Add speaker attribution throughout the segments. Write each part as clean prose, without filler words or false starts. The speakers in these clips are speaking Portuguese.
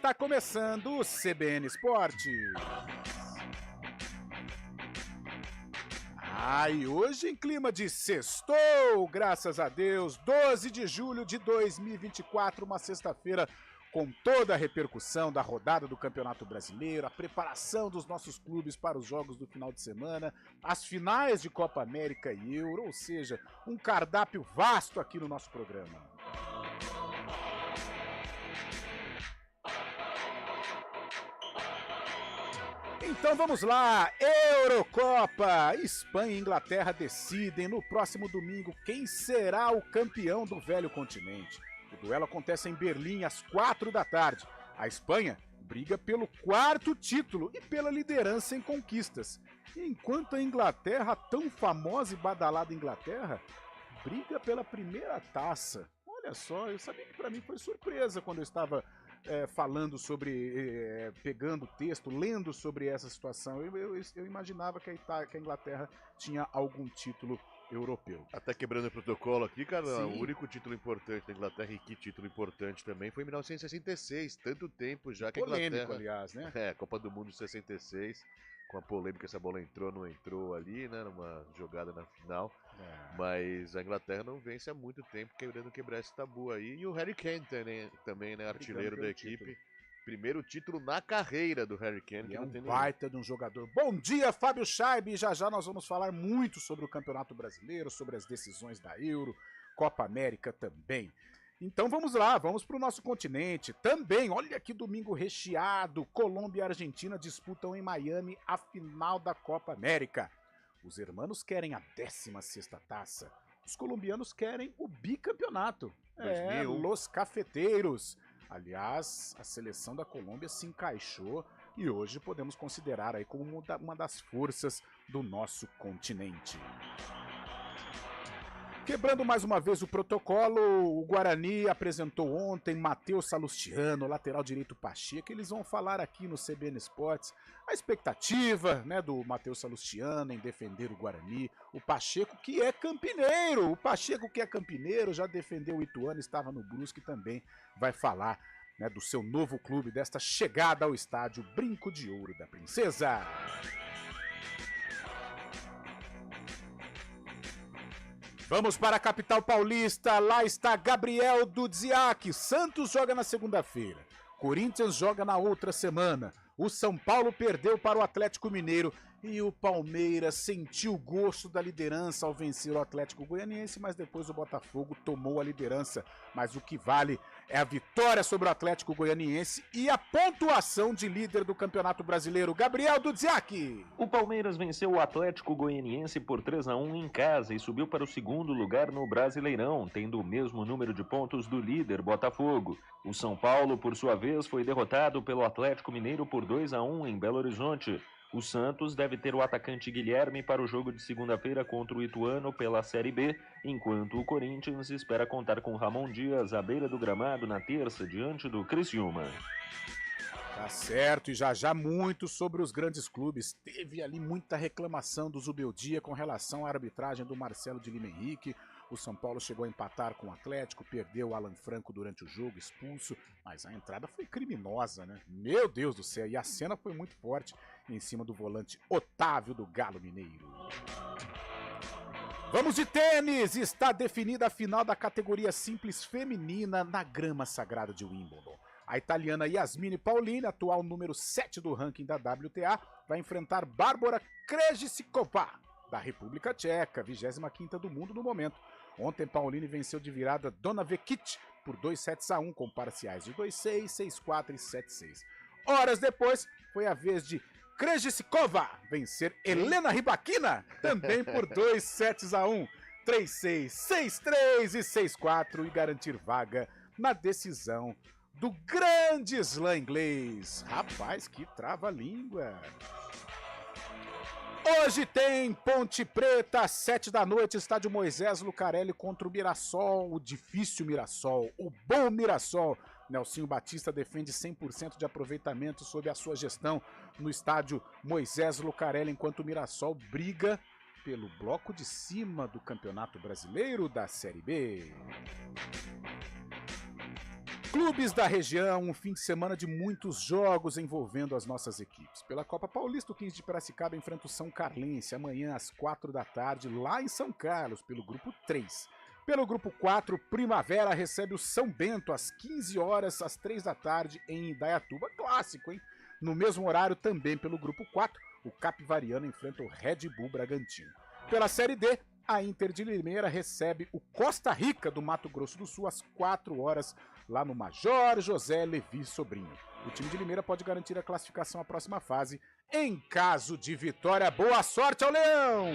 Speaker 1: Está começando o CBN Esportes. E hoje em clima de sextou, graças a Deus, 12 de julho de 2024, uma sexta-feira com toda a repercussão da rodada do Campeonato Brasileiro, a preparação dos nossos clubes para os jogos do final de semana, as finais de Copa América e Euro, ou seja, um cardápio vasto aqui no nosso programa. Então vamos lá, Eurocopa! Espanha e Inglaterra decidem no próximo domingo quem será o campeão do velho continente. O duelo acontece em Berlim às 4 da tarde. A Espanha briga pelo quarto título e pela liderança em conquistas. Enquanto a Inglaterra, tão famosa e badalada Inglaterra, briga pela primeira taça. Olha só, eu sabia que para mim foi surpresa quando eu estava falando sobre, pegando o texto, lendo sobre essa situação. Eu imaginava que a Inglaterra tinha algum título europeu.
Speaker 2: Até quebrando o protocolo aqui, cara,
Speaker 1: Sim.
Speaker 2: O único título importante da Inglaterra, e que título importante também, foi em 1966, tanto tempo já que a
Speaker 1: Polêmico,
Speaker 2: Inglaterra...
Speaker 1: aliás, né?
Speaker 2: Copa do Mundo de 66, com a polêmica se a bola entrou ou não entrou ali, né, numa jogada na final, mas a Inglaterra não vence há muito tempo quebrar esse tabu aí, e o Harry Kane também, né, artilheiro da equipe. Título. Primeiro título na carreira do Harry Kane.
Speaker 1: E é um baita de um jogador. Bom dia, Fábio Scheibe. Já já nós vamos falar muito sobre o Campeonato Brasileiro, sobre as decisões da Euro, Copa América também. Então vamos lá, vamos para o nosso continente. Também, olha que domingo recheado. Colômbia e Argentina disputam em Miami a final da Copa América. Os hermanos querem a 16ª taça. Os colombianos querem o bicampeonato.
Speaker 2: 2001.
Speaker 1: Los Cafeteiros. Aliás, a seleção da Colômbia se encaixou e hoje podemos considerar aí como uma das forças do nosso continente. Quebrando mais uma vez o protocolo, o Guarani apresentou ontem Matheus Salustiano, lateral direito Pacheco. Eles vão falar aqui no CBN Esportes a expectativa, né, do Matheus Salustiano em defender o Guarani. O Pacheco que é campineiro, já defendeu o Ituano, estava no Brusque, também vai falar, né, do seu novo clube, desta chegada ao estádio Brinco de Ouro da Princesa. Vamos para a capital paulista, lá está Gabriel Dudziak. Santos joga na segunda-feira, Corinthians joga na outra semana, o São Paulo perdeu para o Atlético Mineiro e o Palmeiras sentiu o gosto da liderança ao vencer o Atlético Goianiense, mas depois o Botafogo tomou a liderança. Mas o que vale é a vitória sobre o Atlético Goianiense e a pontuação de líder do Campeonato Brasileiro. Gabriel Dudziak.
Speaker 3: O Palmeiras venceu o Atlético Goianiense por 3-1 em casa e subiu para o segundo lugar no Brasileirão, tendo o mesmo número de pontos do líder Botafogo. O São Paulo, por sua vez, foi derrotado pelo Atlético Mineiro por 2-1 em Belo Horizonte. O Santos deve ter o atacante Guilherme para o jogo de segunda-feira contra o Ituano pela Série B, enquanto o Corinthians espera contar com Ramon Dias à beira do gramado na terça, diante do Criciúma.
Speaker 1: Tá certo, e já muito sobre os grandes clubes. Teve ali muita reclamação do Zubeldia com relação à arbitragem do Marcelo de Lima Henrique. O São Paulo chegou a empatar com o Atlético, perdeu o Alan Franco durante o jogo, expulso, mas a entrada foi criminosa, né? Meu Deus do céu, e a cena foi muito forte em cima do volante Otávio do Galo Mineiro. Vamos de tênis! Está definida a final da categoria simples feminina na grama sagrada de Wimbledon. A italiana Yasmine Paolini, atual número 7 do ranking da WTA, vai enfrentar Bárbara Krejcikova, da República Tcheca, 25ª do mundo no momento. Ontem, Paolini venceu de virada Dona Vekic por 2-1 com parciais de 2-6, 6-4 e 7-6. Horas depois, foi a vez de Krejcikova vencer Helena Rybakina, também por 2-1, 3-6, 6-3 e 6-4 e garantir vaga na decisão do grande slam inglês. Rapaz, que trava-língua! Hoje tem Ponte Preta, às 7 da noite, estádio Moisés Lucarelli contra o Mirassol, o difícil Mirassol, o bom Mirassol. Nelsinho Batista defende 100% de aproveitamento sob a sua gestão no estádio Moisés Lucarelli, enquanto o Mirassol briga pelo bloco de cima do Campeonato Brasileiro da Série B. Clubes da região, um fim de semana de muitos jogos envolvendo as nossas equipes. Pela Copa Paulista, o 15 de Piracicaba enfrenta o São Carlense amanhã às 4 da tarde, lá em São Carlos, pelo grupo 3. Pelo grupo 4, Primavera recebe o São Bento às 15 horas, às 3 da tarde, em Indaiatuba. Clássico, hein? No mesmo horário, também pelo grupo 4, o Capivariano enfrenta o Red Bull Bragantino. Pela Série D, a Inter de Limeira recebe o Costa Rica do Mato Grosso do Sul às 4 horas, lá no Major José Levi Sobrinho. O time de Limeira pode garantir a classificação à próxima fase em caso de vitória. Boa sorte ao Leão!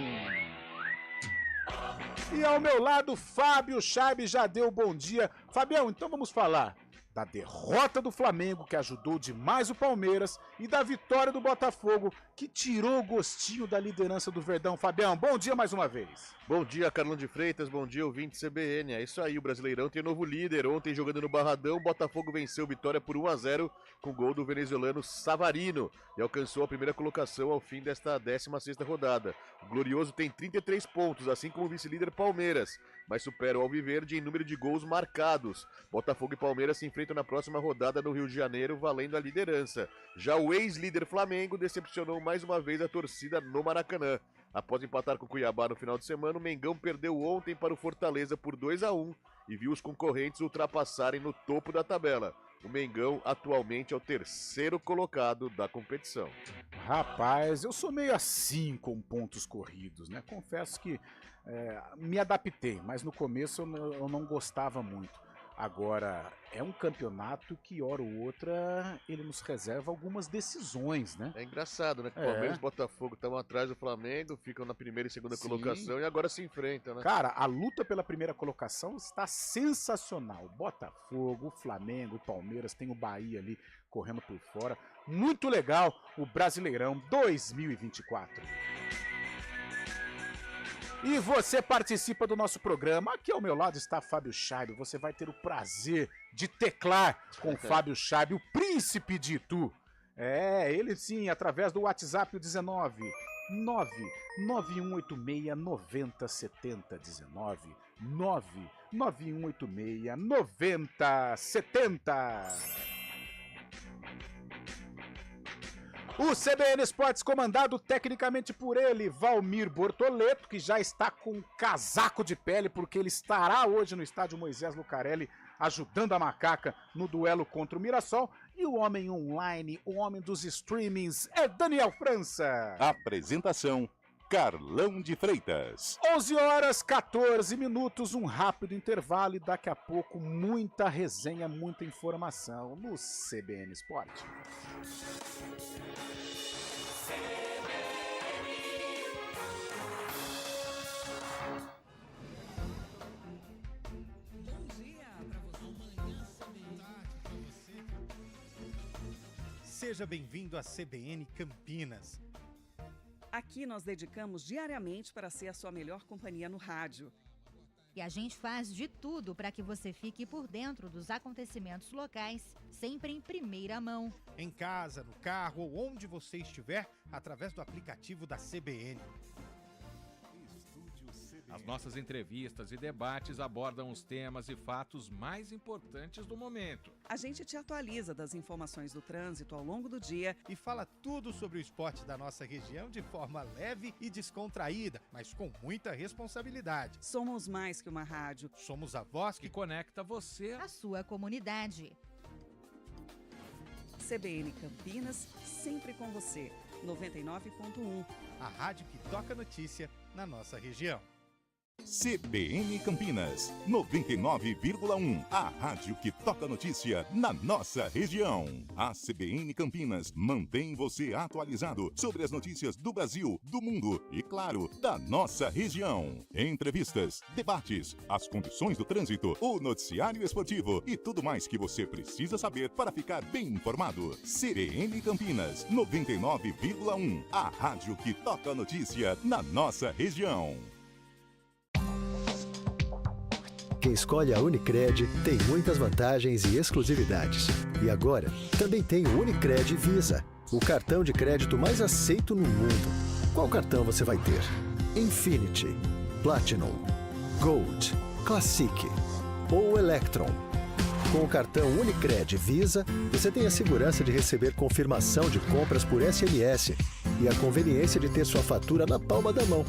Speaker 1: E ao meu lado, Fábio Chaib já deu bom dia. Fabião, então vamos falar da derrota do Flamengo, que ajudou demais o Palmeiras, e da vitória do Botafogo, que tirou o gostinho da liderança do Verdão. Fabião, bom dia mais uma vez.
Speaker 2: Bom dia, Carlão de Freitas, bom dia, ouvinte CBN. É isso aí, o Brasileirão tem novo líder. Ontem, jogando no Barradão, o Botafogo venceu Vitória por 1-0 com gol do venezuelano Savarino e alcançou a primeira colocação ao fim desta 16ª rodada. O Glorioso tem 33 pontos, assim como o vice-líder Palmeiras, mas supera o Alviverde em número de gols marcados. Botafogo e Palmeiras se enfrentam na próxima rodada no Rio de Janeiro, valendo a liderança. Já o ex-líder Flamengo decepcionou mais uma vez a torcida no Maracanã. Após empatar com o Cuiabá no final de semana, o Mengão perdeu ontem para o Fortaleza por 2-1 e viu os concorrentes ultrapassarem no topo da tabela. O Mengão atualmente é o terceiro colocado da competição.
Speaker 1: Rapaz, eu sou meio assim com pontos corridos, né? Confesso que me adaptei, mas no começo eu não gostava muito. Agora, é um campeonato que, hora ou outra, ele nos reserva algumas decisões, né?
Speaker 2: É engraçado, né? Que Palmeiras e Botafogo estavam atrás do Flamengo, ficam na primeira e segunda colocação e agora se enfrentam, né?
Speaker 1: Cara, a luta pela primeira colocação está sensacional. Botafogo, Flamengo, Palmeiras, tem o Bahia ali correndo por fora. Muito legal o Brasileirão 2024. E você participa do nosso programa. Aqui ao meu lado está Fábio Chaib. Você vai ter o prazer de teclar com o Fábio Chaib, o príncipe de Itu. Ele sim, através do WhatsApp, o 19 99186 9070. 19 99186 9070. O CBN Esportes, comandado tecnicamente por ele, Valmir Bortoleto, que já está com casaco de pele, porque ele estará hoje no estádio Moisés Lucarelli, ajudando a Macaca no duelo contra o Mirassol. E o homem online, o homem dos streamings, é Daniel França.
Speaker 4: Apresentação, Carlão de Freitas.
Speaker 1: 11h14, um rápido intervalo e daqui a pouco muita resenha, muita informação no CBN Esporte.
Speaker 5: Seja bem-vindo à CBN Campinas.
Speaker 6: Aqui nós dedicamos diariamente para ser a sua melhor companhia no rádio.
Speaker 7: E a gente faz de tudo para que você fique por dentro dos acontecimentos locais, sempre em primeira mão.
Speaker 5: Em casa, no carro ou onde você estiver, através do aplicativo da CBN.
Speaker 8: As nossas entrevistas e debates abordam os temas e fatos mais importantes do momento.
Speaker 6: A gente te atualiza das informações do trânsito ao longo do dia
Speaker 5: e fala tudo sobre o esporte da nossa região de forma leve e descontraída, mas com muita responsabilidade.
Speaker 6: Somos mais que uma rádio.
Speaker 5: Somos a voz que
Speaker 8: conecta você
Speaker 7: à sua comunidade.
Speaker 6: CBN Campinas, sempre com você. 99.1.
Speaker 5: A rádio que toca notícia na nossa região.
Speaker 4: CBN Campinas, 99,1, a rádio que toca notícia na nossa região. A CBN Campinas mantém você atualizado sobre as notícias do Brasil, do mundo e, claro, da nossa região. Entrevistas, debates, as condições do trânsito, o noticiário esportivo e tudo mais que você precisa saber para ficar bem informado. CBN Campinas, 99,1, a rádio que toca notícia na nossa região.
Speaker 9: Quem escolhe a Unicred tem muitas vantagens e exclusividades. E agora, também tem o Unicred Visa, o cartão de crédito mais aceito no mundo. Qual cartão você vai ter? Infinity, Platinum, Gold, Classic ou Electron? Com o cartão Unicred Visa, você tem a segurança de receber confirmação de compras por SMS e a conveniência de ter sua fatura na palma da mão.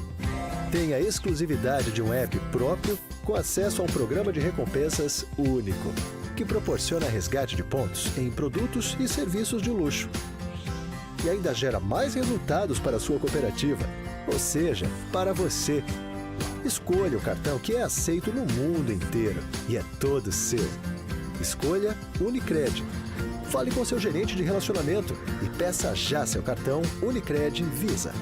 Speaker 9: Tem a exclusividade de um app próprio com acesso a um programa de recompensas único, que proporciona resgate de pontos em produtos e serviços de luxo. E ainda gera mais resultados para a sua cooperativa, ou seja, para você. Escolha o cartão que é aceito no mundo inteiro e é todo seu. Escolha Unicred. Fale com seu gerente de relacionamento e peça já seu cartão Unicred Visa.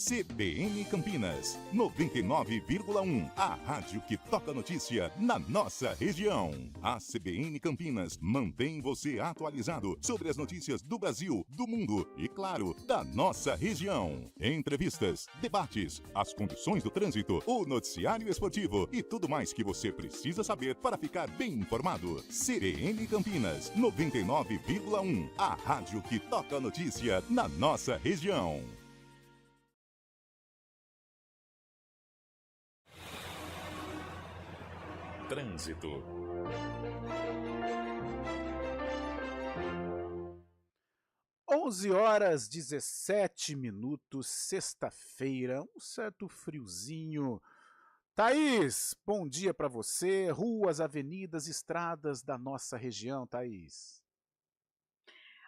Speaker 4: CBN Campinas, 99,1. A rádio que toca notícia na nossa região. A CBN Campinas mantém você atualizado sobre as notícias do Brasil, do mundo e, claro, da nossa região. Entrevistas, debates, as condições do trânsito, o noticiário esportivo e tudo mais que você precisa saber para ficar bem informado. CBN Campinas, 99,1. A rádio que toca notícia na nossa região. Trânsito.
Speaker 1: 11h17, sexta-feira, um certo friozinho. Thaís, bom dia para você. Ruas, avenidas, estradas da nossa região, Thaís.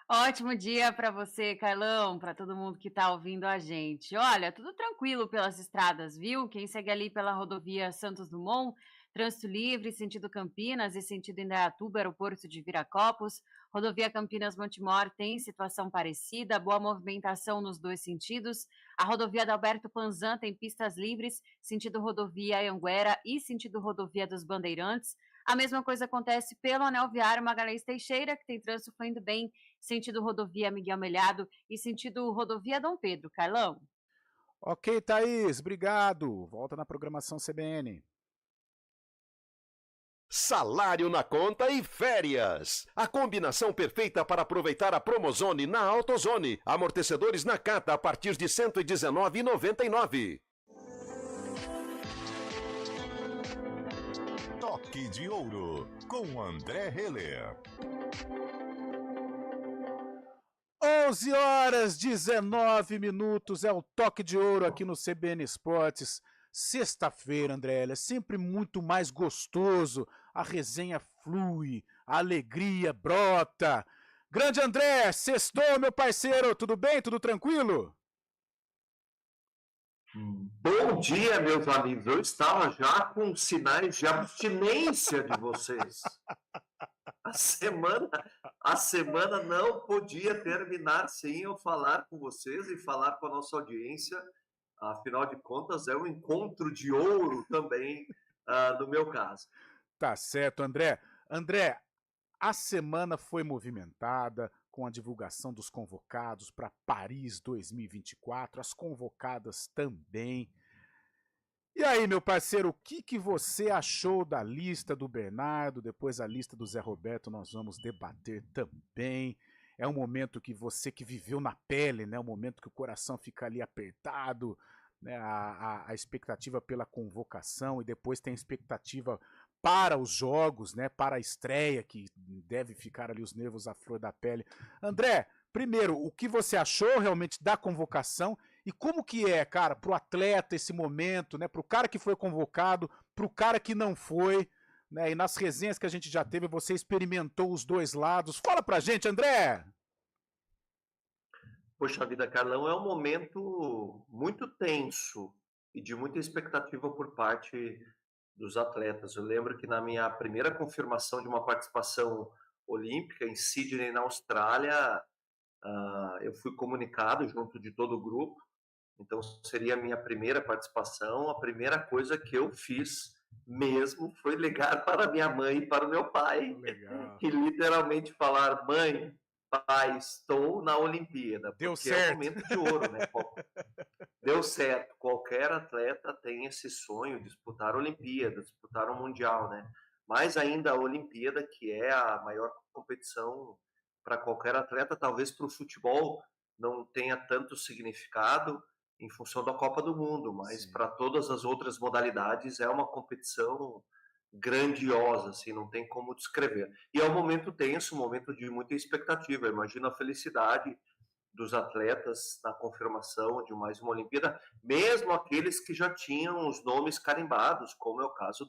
Speaker 10: Ótimo dia para você, Carlão, para todo mundo que está ouvindo a gente. Olha, tudo tranquilo pelas estradas, viu? Quem segue ali pela rodovia Santos Dumont, trânsito livre, sentido Campinas e sentido Indaiatuba, aeroporto de Viracopos. Rodovia Campinas-Montemor tem situação parecida, boa movimentação nos dois sentidos. A rodovia Adalberto Panzan tem pistas livres, sentido rodovia Anhanguera e sentido rodovia dos Bandeirantes. A mesma coisa acontece pelo anel viário Magalhães Teixeira, que tem trânsito fluindo bem, sentido rodovia Miguel Melhado e sentido rodovia Dom Pedro. Carlão?
Speaker 1: Ok, Thaís, obrigado. Volta na programação CBN.
Speaker 11: Salário na conta e férias. A combinação perfeita para aproveitar a Promozone na AutoZone. Amortecedores Nakata a partir de R$ 119,99.
Speaker 4: Toque de Ouro, com André Heller.
Speaker 1: 11h19, é o Toque de Ouro aqui no CBN Esportes. Sexta-feira, André, é sempre muito mais gostoso, a resenha flui, a alegria brota. Grande André, sextou, meu parceiro, tudo bem? Tudo tranquilo?
Speaker 12: Bom dia, meus amigos. Eu estava já com sinais de abstinência de vocês. A semana não podia terminar sem eu falar com vocês e falar com a nossa audiência. Afinal de contas, é um encontro de ouro também, no meu caso.
Speaker 1: Tá certo, André. André, a semana foi movimentada com a divulgação dos convocados para Paris 2024, as convocadas também. E aí, meu parceiro, o que você achou da lista do Bernardo? Depois a lista do Zé Roberto nós vamos debater também. É um momento que você que viveu na pele, né? Um momento que o coração fica ali apertado, né? A expectativa pela convocação e depois tem a expectativa para os jogos, né? Para a estreia, que deve ficar ali os nervos à flor da pele. André, primeiro, o que você achou realmente da convocação e como que é, cara, pro atleta esse momento, né? Pro cara que foi convocado, pro cara que não foi, né? E nas resenhas que a gente já teve, você experimentou os dois lados. Fala pra gente, André!
Speaker 12: Poxa vida, Carlão, é um momento muito tenso e de muita expectativa por parte dos atletas. Eu lembro que na minha primeira confirmação de uma participação olímpica em Sydney, na Austrália, eu fui comunicado junto de todo o grupo. Então seria a minha primeira participação. A primeira coisa que eu fiz mesmo foi ligar para minha mãe e para o meu pai.
Speaker 1: Legal.
Speaker 12: E literalmente falar: mãe, pai, estou na Olimpíada.
Speaker 1: Deu
Speaker 12: porque
Speaker 1: certo.
Speaker 12: É um momento de ouro, né? Deu certo. Qualquer atleta tem esse sonho de disputar a Olimpíada, disputar o Mundial, né? Mais ainda a Olimpíada, que é a maior competição para qualquer atleta. Talvez para o futebol não tenha tanto significado, em função da Copa do Mundo, mas para todas as outras modalidades é uma competição grandiosa, assim, não tem como descrever. E é um momento tenso, um momento de muita expectativa. Imagina a felicidade dos atletas na confirmação de mais uma Olimpíada, mesmo aqueles que já tinham os nomes carimbados, como é o caso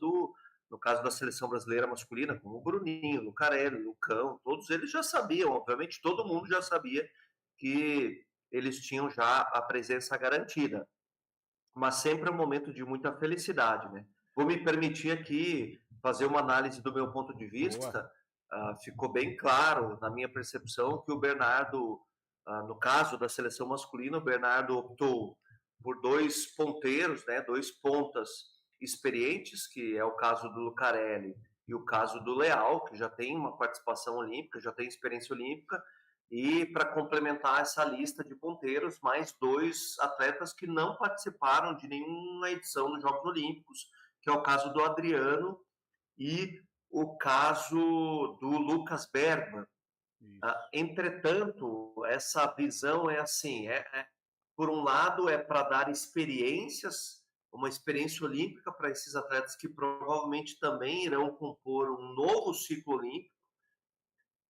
Speaker 12: no caso da seleção brasileira masculina, como o Bruninho, o Lucarelli, o Lucão, todos eles já sabiam, obviamente todo mundo já sabia que eles tinham já a presença garantida. Mas sempre é um momento de muita felicidade, né? Vou me permitir aqui fazer uma análise do meu ponto de vista. Ficou bem claro, na minha percepção, que o Bernardo, no caso da seleção masculina, o Bernardo optou por 2 ponteiros, né? 2 pontas experientes, que é o caso do Lucarelli e o caso do Leal, que já tem uma participação olímpica, já tem experiência olímpica, e para complementar essa lista de ponteiros, mais 2 atletas que não participaram de nenhuma edição dos Jogos Olímpicos, que é o caso do Adriano e o caso do Lucas Bergman. Entretanto, essa visão é assim, por um lado é para dar experiências, uma experiência olímpica para esses atletas que provavelmente também irão compor um novo ciclo olímpico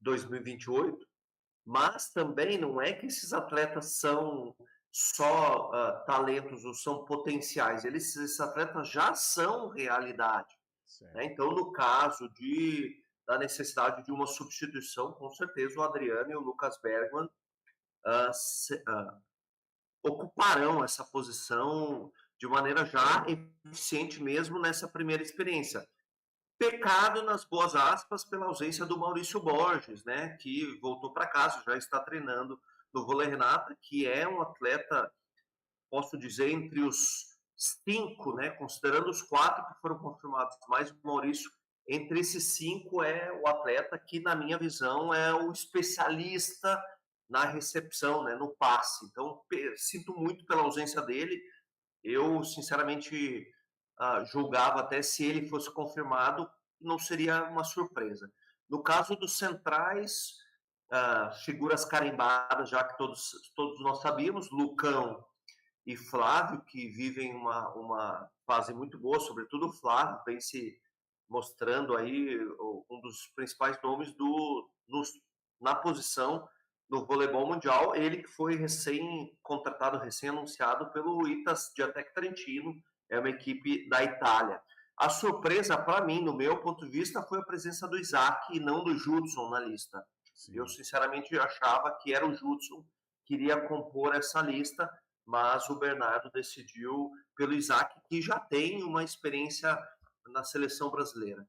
Speaker 12: 2028, mas também não é que esses atletas são só talentos ou são potenciais, esses atletas já são realidade. Né? Então, no caso da necessidade de uma substituição, com certeza o Adriano e o Lucas Bergman ocuparão essa posição de maneira já eficiente mesmo nessa primeira experiência. Pecado, nas boas aspas, pela ausência do Maurício Borges, né, que voltou para casa, já está treinando no vôlei Renata, que é um atleta, posso dizer, entre os 5, né, considerando os 4 que foram confirmados, mais o Maurício, entre esses 5 é o atleta que, na minha visão, é o especialista na recepção, né, no passe. Então, sinto muito pela ausência dele. Eu, sinceramente, julgava até se ele fosse confirmado, não seria uma surpresa. No caso dos centrais, figuras carimbadas, já que todos nós sabíamos, Lucão e Flávio, que vivem uma fase muito boa, sobretudo o Flávio, vem se mostrando aí um dos principais nomes na posição no voleibol mundial, ele que foi recém-contratado, recém-anunciado pelo Itas Giatec Trentino, é uma equipe da Itália. A surpresa, para mim, no meu ponto de vista, foi a presença do Isaac e não do Judson na lista. Sim. Eu, sinceramente, achava que era o Judson que iria compor essa lista, mas o Bernardo decidiu pelo Isaac, que já tem uma experiência na seleção brasileira.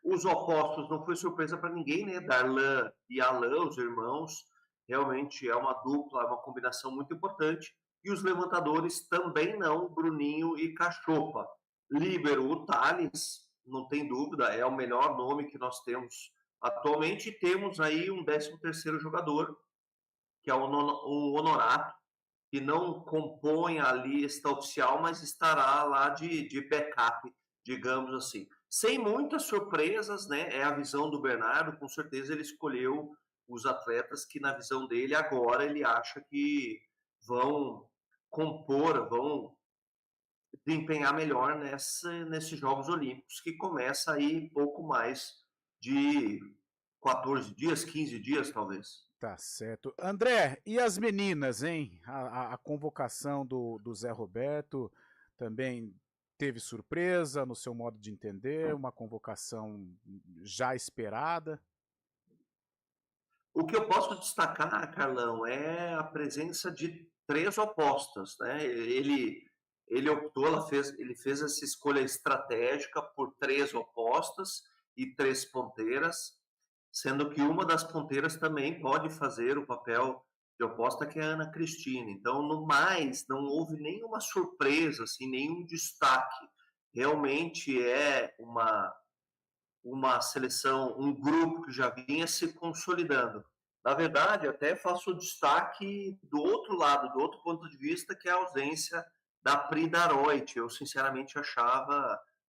Speaker 12: Os opostos não foi surpresa para ninguém, né? Darlan e Alain, os irmãos, realmente é uma dupla, uma combinação muito importante. E os levantadores também não, Bruninho e Cachopa. Líbero, o Thales, não tem dúvida, é o melhor nome que nós temos atualmente. E temos aí um 13º jogador, que é o Honorato, que não compõe a lista oficial, mas estará lá de backup, digamos assim. Sem muitas surpresas, né? É a visão do Bernardo, com certeza ele escolheu os atletas que, na visão dele, agora ele acha que vão compor, vão desempenhar melhor nesses Jogos Olímpicos, que começa aí pouco mais de 14 dias, 15 dias, talvez.
Speaker 1: Tá certo. André, e as meninas, hein? A convocação do Zé Roberto também teve surpresa no seu modo de entender, uma convocação já esperada?
Speaker 12: O que eu posso destacar, Carlão, é a presença de 3 opostas, né? Ele optou, ele fez essa escolha estratégica por 3 opostas e 3 ponteiras, sendo que uma das ponteiras também pode fazer o papel de oposta, que é a Ana Cristina. Então, no mais, não houve nenhuma surpresa, assim, nenhum destaque. Realmente é uma seleção, um grupo que já vinha se consolidando. Na verdade, até faço o destaque do outro lado, do outro ponto de vista, que é a ausência da Pri Daroit. Eu, sinceramente,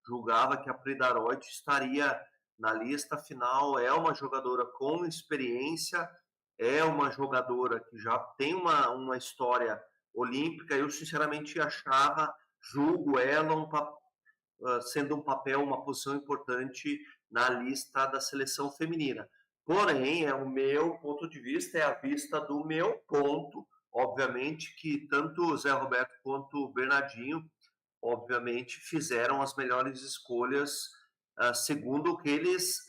Speaker 12: julgava que a Pri Daroit estaria na lista. Afinal, é uma jogadora com experiência, é uma jogadora que já tem uma história olímpica, eu sinceramente julgo ela sendo um papel, uma posição importante na lista da seleção feminina. Porém, o meu ponto de vista, é a vista do meu ponto. Obviamente que tanto o Zé Roberto quanto o Bernardinho, obviamente, fizeram as melhores escolhas segundo o que eles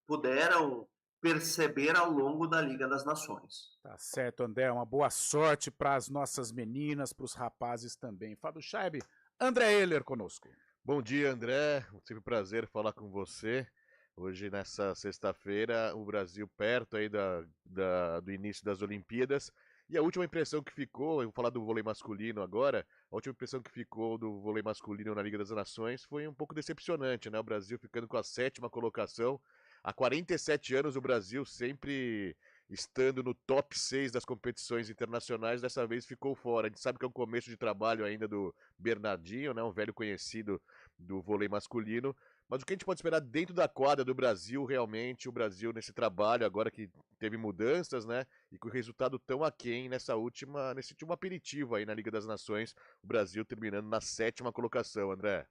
Speaker 12: puderam perceber ao longo da Liga das Nações.
Speaker 1: Tá certo, André. Uma boa sorte para as nossas meninas, para os rapazes também. Fábio Scheib, André Ehler conosco.
Speaker 2: Bom dia, André. Sempre um prazer falar com você. Hoje, nessa sexta-feira, o Brasil perto aí do início das Olimpíadas. E a última impressão que ficou, eu vou falar do vôlei masculino agora, a última impressão que ficou do vôlei masculino na Liga das Nações foi um pouco decepcionante, né? O Brasil ficando com a 7ª colocação. Há 47 anos o Brasil sempre estando no top 6 das competições internacionais, dessa vez ficou fora. A gente sabe que é um começo de trabalho ainda do Bernardinho, né? Um velho conhecido do vôlei masculino. Mas o que a gente pode esperar dentro da quadra do Brasil, realmente, o Brasil nesse trabalho, agora que teve mudanças, né? E com o resultado tão aquém nesse último aperitivo aí na Liga das Nações, o Brasil terminando na 7ª colocação, André.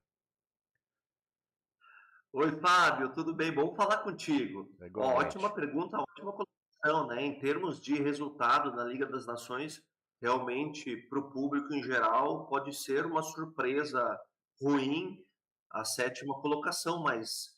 Speaker 12: Oi, Fábio, tudo bem? Bom falar contigo. Ótima pergunta, ótima colocação, né? Em termos de resultado na Liga das Nações, realmente, para o público em geral, pode ser uma surpresa ruim a 7ª colocação, mas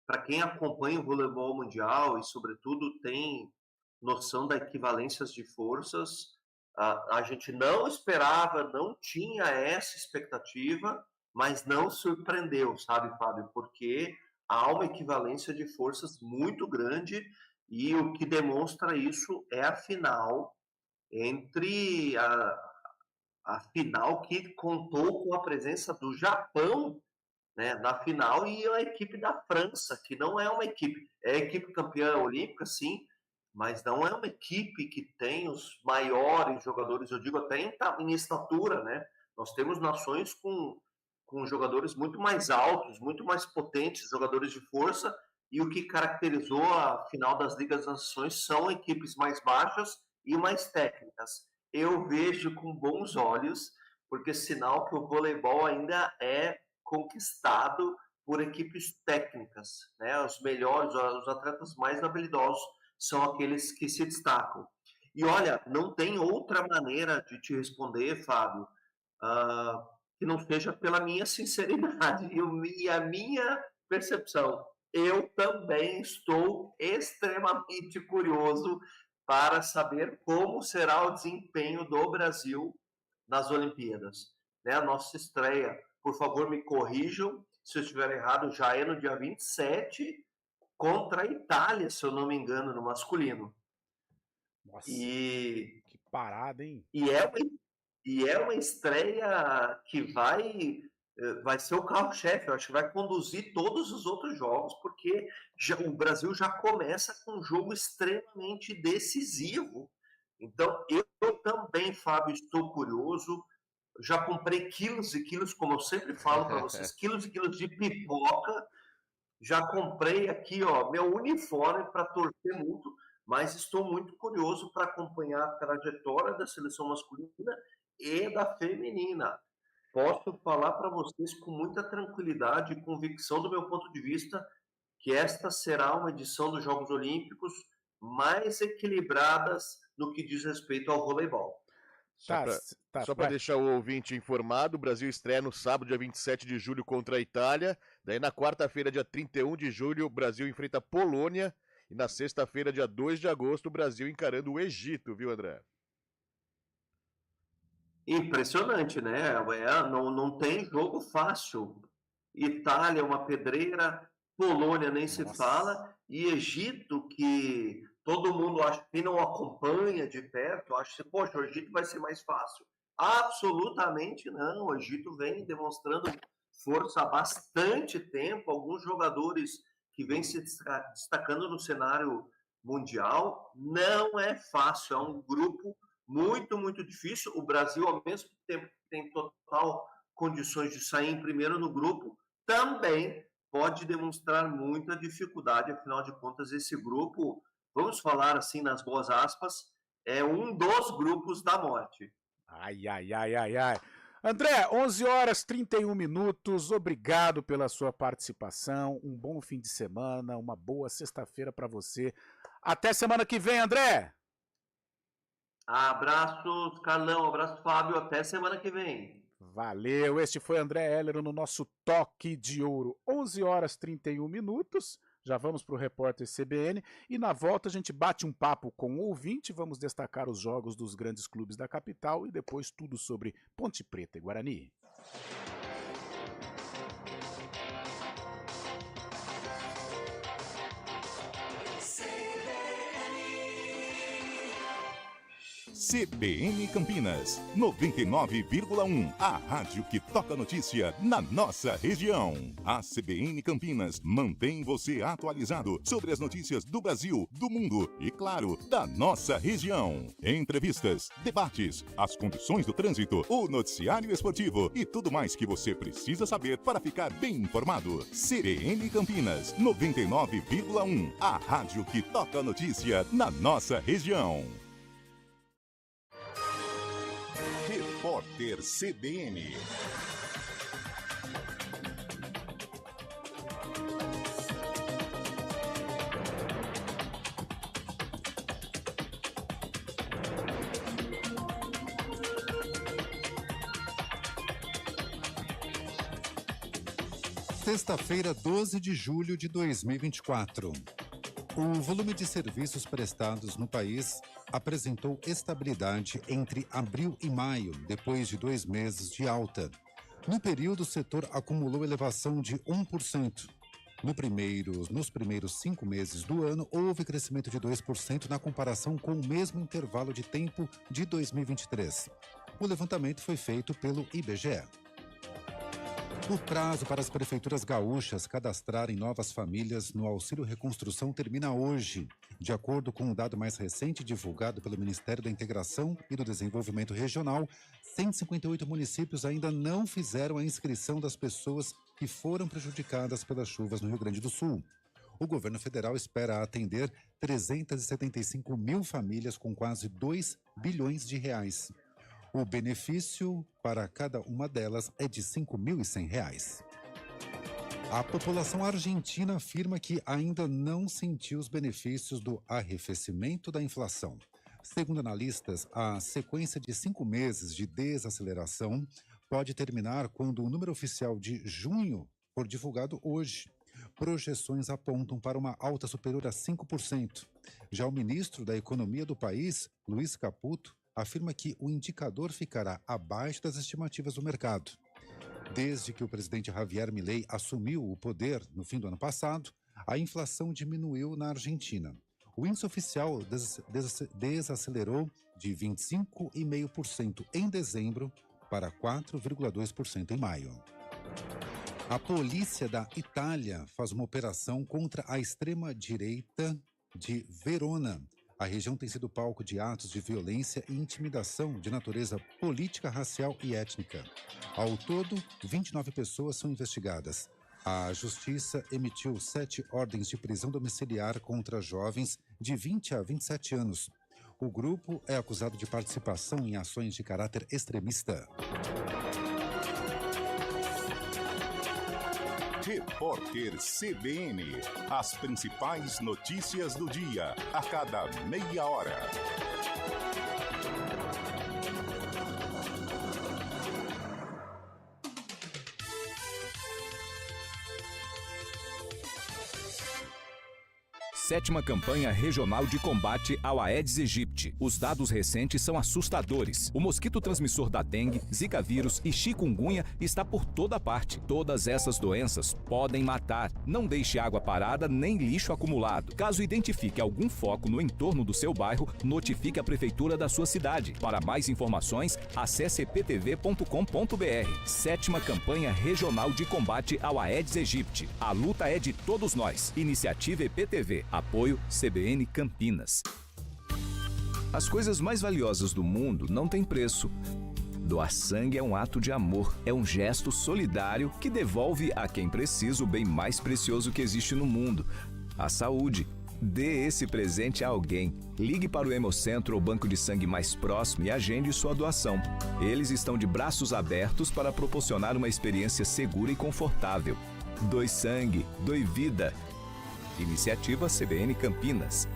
Speaker 12: para quem acompanha o voleibol mundial e, sobretudo, tem noção da equivalências de forças, a gente não esperava, não tinha essa expectativa, mas não surpreendeu, sabe, Fábio? Porque há uma equivalência de forças muito grande e o que demonstra isso é a final entre a final que contou com a presença do Japão, né, na final, e a equipe da França, que não é uma equipe, é a equipe campeã olímpica, sim, mas não é uma equipe que tem os maiores jogadores, eu digo até em estatura, né? Nós temos nações com jogadores muito mais altos, muito mais potentes, jogadores de força, e o que caracterizou a final das Ligas das Nações são equipes mais baixas e mais técnicas. Eu vejo com bons olhos, porque é sinal que o voleibol ainda é conquistado por equipes técnicas, né? Os melhores, os atletas mais habilidosos são aqueles que se destacam. E olha, não tem outra maneira de te responder, Fábio, que não seja pela minha sinceridade e a minha percepção. Eu também estou extremamente curioso para saber como será o desempenho do Brasil nas Olimpíadas, né? A nossa estreia, por favor, me corrijam se eu estiver errado, já é no dia 27 contra a Itália, se eu não me engano, no masculino.
Speaker 1: Nossa, que parada, hein?
Speaker 12: E é uma estreia que vai ser o carro-chefe, eu acho que vai conduzir todos os outros jogos, porque o Brasil já começa com um jogo extremamente decisivo. Então, eu também, Fábio, estou curioso. Já comprei quilos e quilos, como eu sempre falo para vocês, quilos e quilos de pipoca. Já comprei aqui, meu uniforme para torcer muito, mas estou muito curioso para acompanhar a trajetória da seleção masculina e da feminina. Posso falar para vocês com muita tranquilidade e convicção do meu ponto de vista que esta será uma edição dos Jogos Olímpicos mais equilibradas no que diz respeito ao voleibol.
Speaker 2: Só para deixar o ouvinte informado, o Brasil estreia no sábado, dia 27 de julho, contra a Itália. Daí na quarta-feira, dia 31 de julho, o Brasil enfrenta a Polônia. E na sexta-feira, dia 2 de agosto, o Brasil encarando o Egito, viu, André?
Speaker 12: Impressionante, né? Não tem jogo fácil. Itália é uma pedreira, Polônia nem se fala, e Egito, que todo mundo acha que não acompanha de perto, acha que, poxa, o Egito vai ser mais fácil. Absolutamente não. O Egito vem demonstrando força há bastante tempo. Alguns jogadores que vêm se destacando no cenário mundial. Não é fácil, é um grupo muito, muito difícil. O Brasil, ao mesmo tempo que tem total condições de sair em primeiro no grupo, também pode demonstrar muita dificuldade. Afinal de contas, esse grupo, vamos falar assim nas boas aspas, é um dos grupos da morte.
Speaker 1: Ai. André, 11 horas 31 minutos, obrigado pela sua participação, um bom fim de semana, uma boa sexta-feira para você. Até semana que vem, André!
Speaker 12: Abraços, Carlão, abraço, Fábio, até semana que vem.
Speaker 1: Valeu, este foi André Heller no nosso Toque de Ouro, 11 horas 31 minutos. Já vamos para o Repórter CBN e na volta a gente bate um papo com o ouvinte, vamos destacar os jogos dos grandes clubes da capital e depois tudo sobre Ponte Preta e Guarani.
Speaker 4: CBN Campinas, 99,1. A rádio que toca notícia na nossa região. A CBN Campinas mantém você atualizado sobre as notícias do Brasil, do mundo e, claro, da nossa região. Entrevistas, debates, as condições do trânsito, o noticiário esportivo e tudo mais que você precisa saber para ficar bem informado. CBN Campinas, 99,1. A rádio que toca notícia na nossa região. Repórter CBN.
Speaker 13: Sexta-feira, 12 de julho de 2024. O volume de serviços prestados no país apresentou estabilidade entre abril e maio, depois de 2 meses de alta. No período, o setor acumulou elevação de 1%. Nos primeiros 5 meses do ano, houve crescimento de 2% na comparação com o mesmo intervalo de tempo de 2023. O levantamento foi feito pelo IBGE. O prazo para as prefeituras gaúchas cadastrarem novas famílias no Auxílio Reconstrução termina hoje. De acordo com um dado mais recente divulgado pelo Ministério da Integração e do Desenvolvimento Regional, 158 municípios ainda não fizeram a inscrição das pessoas que foram prejudicadas pelas chuvas no Rio Grande do Sul. O governo federal espera atender 375 mil famílias com quase 2 bilhões de reais. O benefício para cada uma delas é de R$ 5.100. A população argentina afirma que ainda não sentiu os benefícios do arrefecimento da inflação. Segundo analistas, a sequência de 5 meses de desaceleração pode terminar quando o número oficial de junho for divulgado hoje. Projeções apontam para uma alta superior a 5%. Já o ministro da Economia do país, Luiz Caputo, afirma que o indicador ficará abaixo das estimativas do mercado. Desde que o presidente Javier Milei assumiu o poder no fim do ano passado, a inflação diminuiu na Argentina. O índice oficial desacelerou de 25,5% em dezembro para 4,2% em maio. A polícia da Itália faz uma operação contra a extrema-direita de Verona. A região tem sido palco de atos de violência e intimidação de natureza política, racial e étnica. Ao todo, 29 pessoas são investigadas. A Justiça emitiu 7 ordens de prisão domiciliar contra jovens de 20 a 27 anos. O grupo é acusado de participação em ações de caráter extremista.
Speaker 4: Repórter CBN. As principais notícias do dia, a cada meia hora.
Speaker 14: Sétima campanha regional de combate ao Aedes aegypti. Os dados recentes são assustadores. O mosquito transmissor da dengue, zika vírus e chikungunya está por toda parte. Todas essas doenças podem matar. Não deixe água parada nem lixo acumulado. Caso identifique algum foco no entorno do seu bairro, notifique a prefeitura da sua cidade. Para mais informações, acesse eptv.com.br. Sétima campanha regional de combate ao Aedes aegypti. A luta é de todos nós. Iniciativa EPTV. Apoio CBN Campinas. As coisas mais valiosas do mundo não têm preço. Doar sangue é um ato de amor, é um gesto solidário que devolve a quem precisa o bem mais precioso que existe no mundo, a saúde. Dê esse presente a alguém. Ligue para o Hemocentro ou banco de sangue mais próximo e agende sua doação. Eles estão de braços abertos para proporcionar uma experiência segura e confortável. Doe sangue, doe vida. Iniciativa CBN Campinas.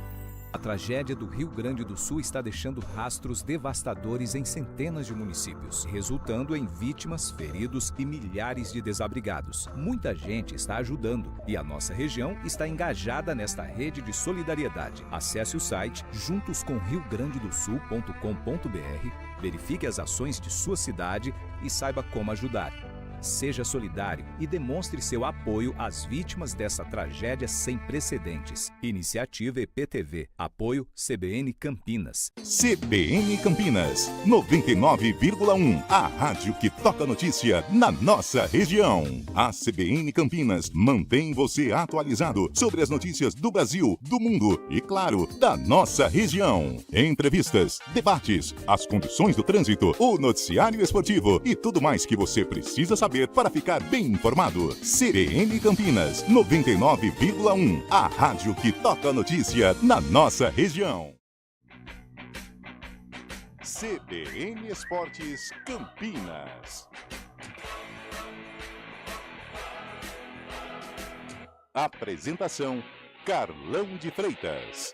Speaker 14: A tragédia do Rio Grande do Sul está deixando rastros devastadores em centenas de municípios, resultando em vítimas, feridos e milhares de desabrigados. Muita gente está ajudando e a nossa região está engajada nesta rede de solidariedade. Acesse o site juntoscomriograndedosul.com.br, verifique as ações de sua cidade e saiba como ajudar. Seja solidário e demonstre seu apoio às vítimas dessa tragédia sem precedentes. Iniciativa EPTV. Apoio CBN Campinas.
Speaker 4: CBN Campinas, 99,1. A rádio que toca notícia na nossa região. A CBN Campinas mantém você atualizado sobre as notícias do Brasil, do mundo e, claro, da nossa região. Entrevistas, debates, as condições do trânsito, o noticiário esportivo e tudo mais que você precisa saber para ficar bem informado. CBN Campinas, 99,1. A rádio que toca notícia na nossa região. CBN Esportes Campinas. Apresentação: Carlão de Freitas.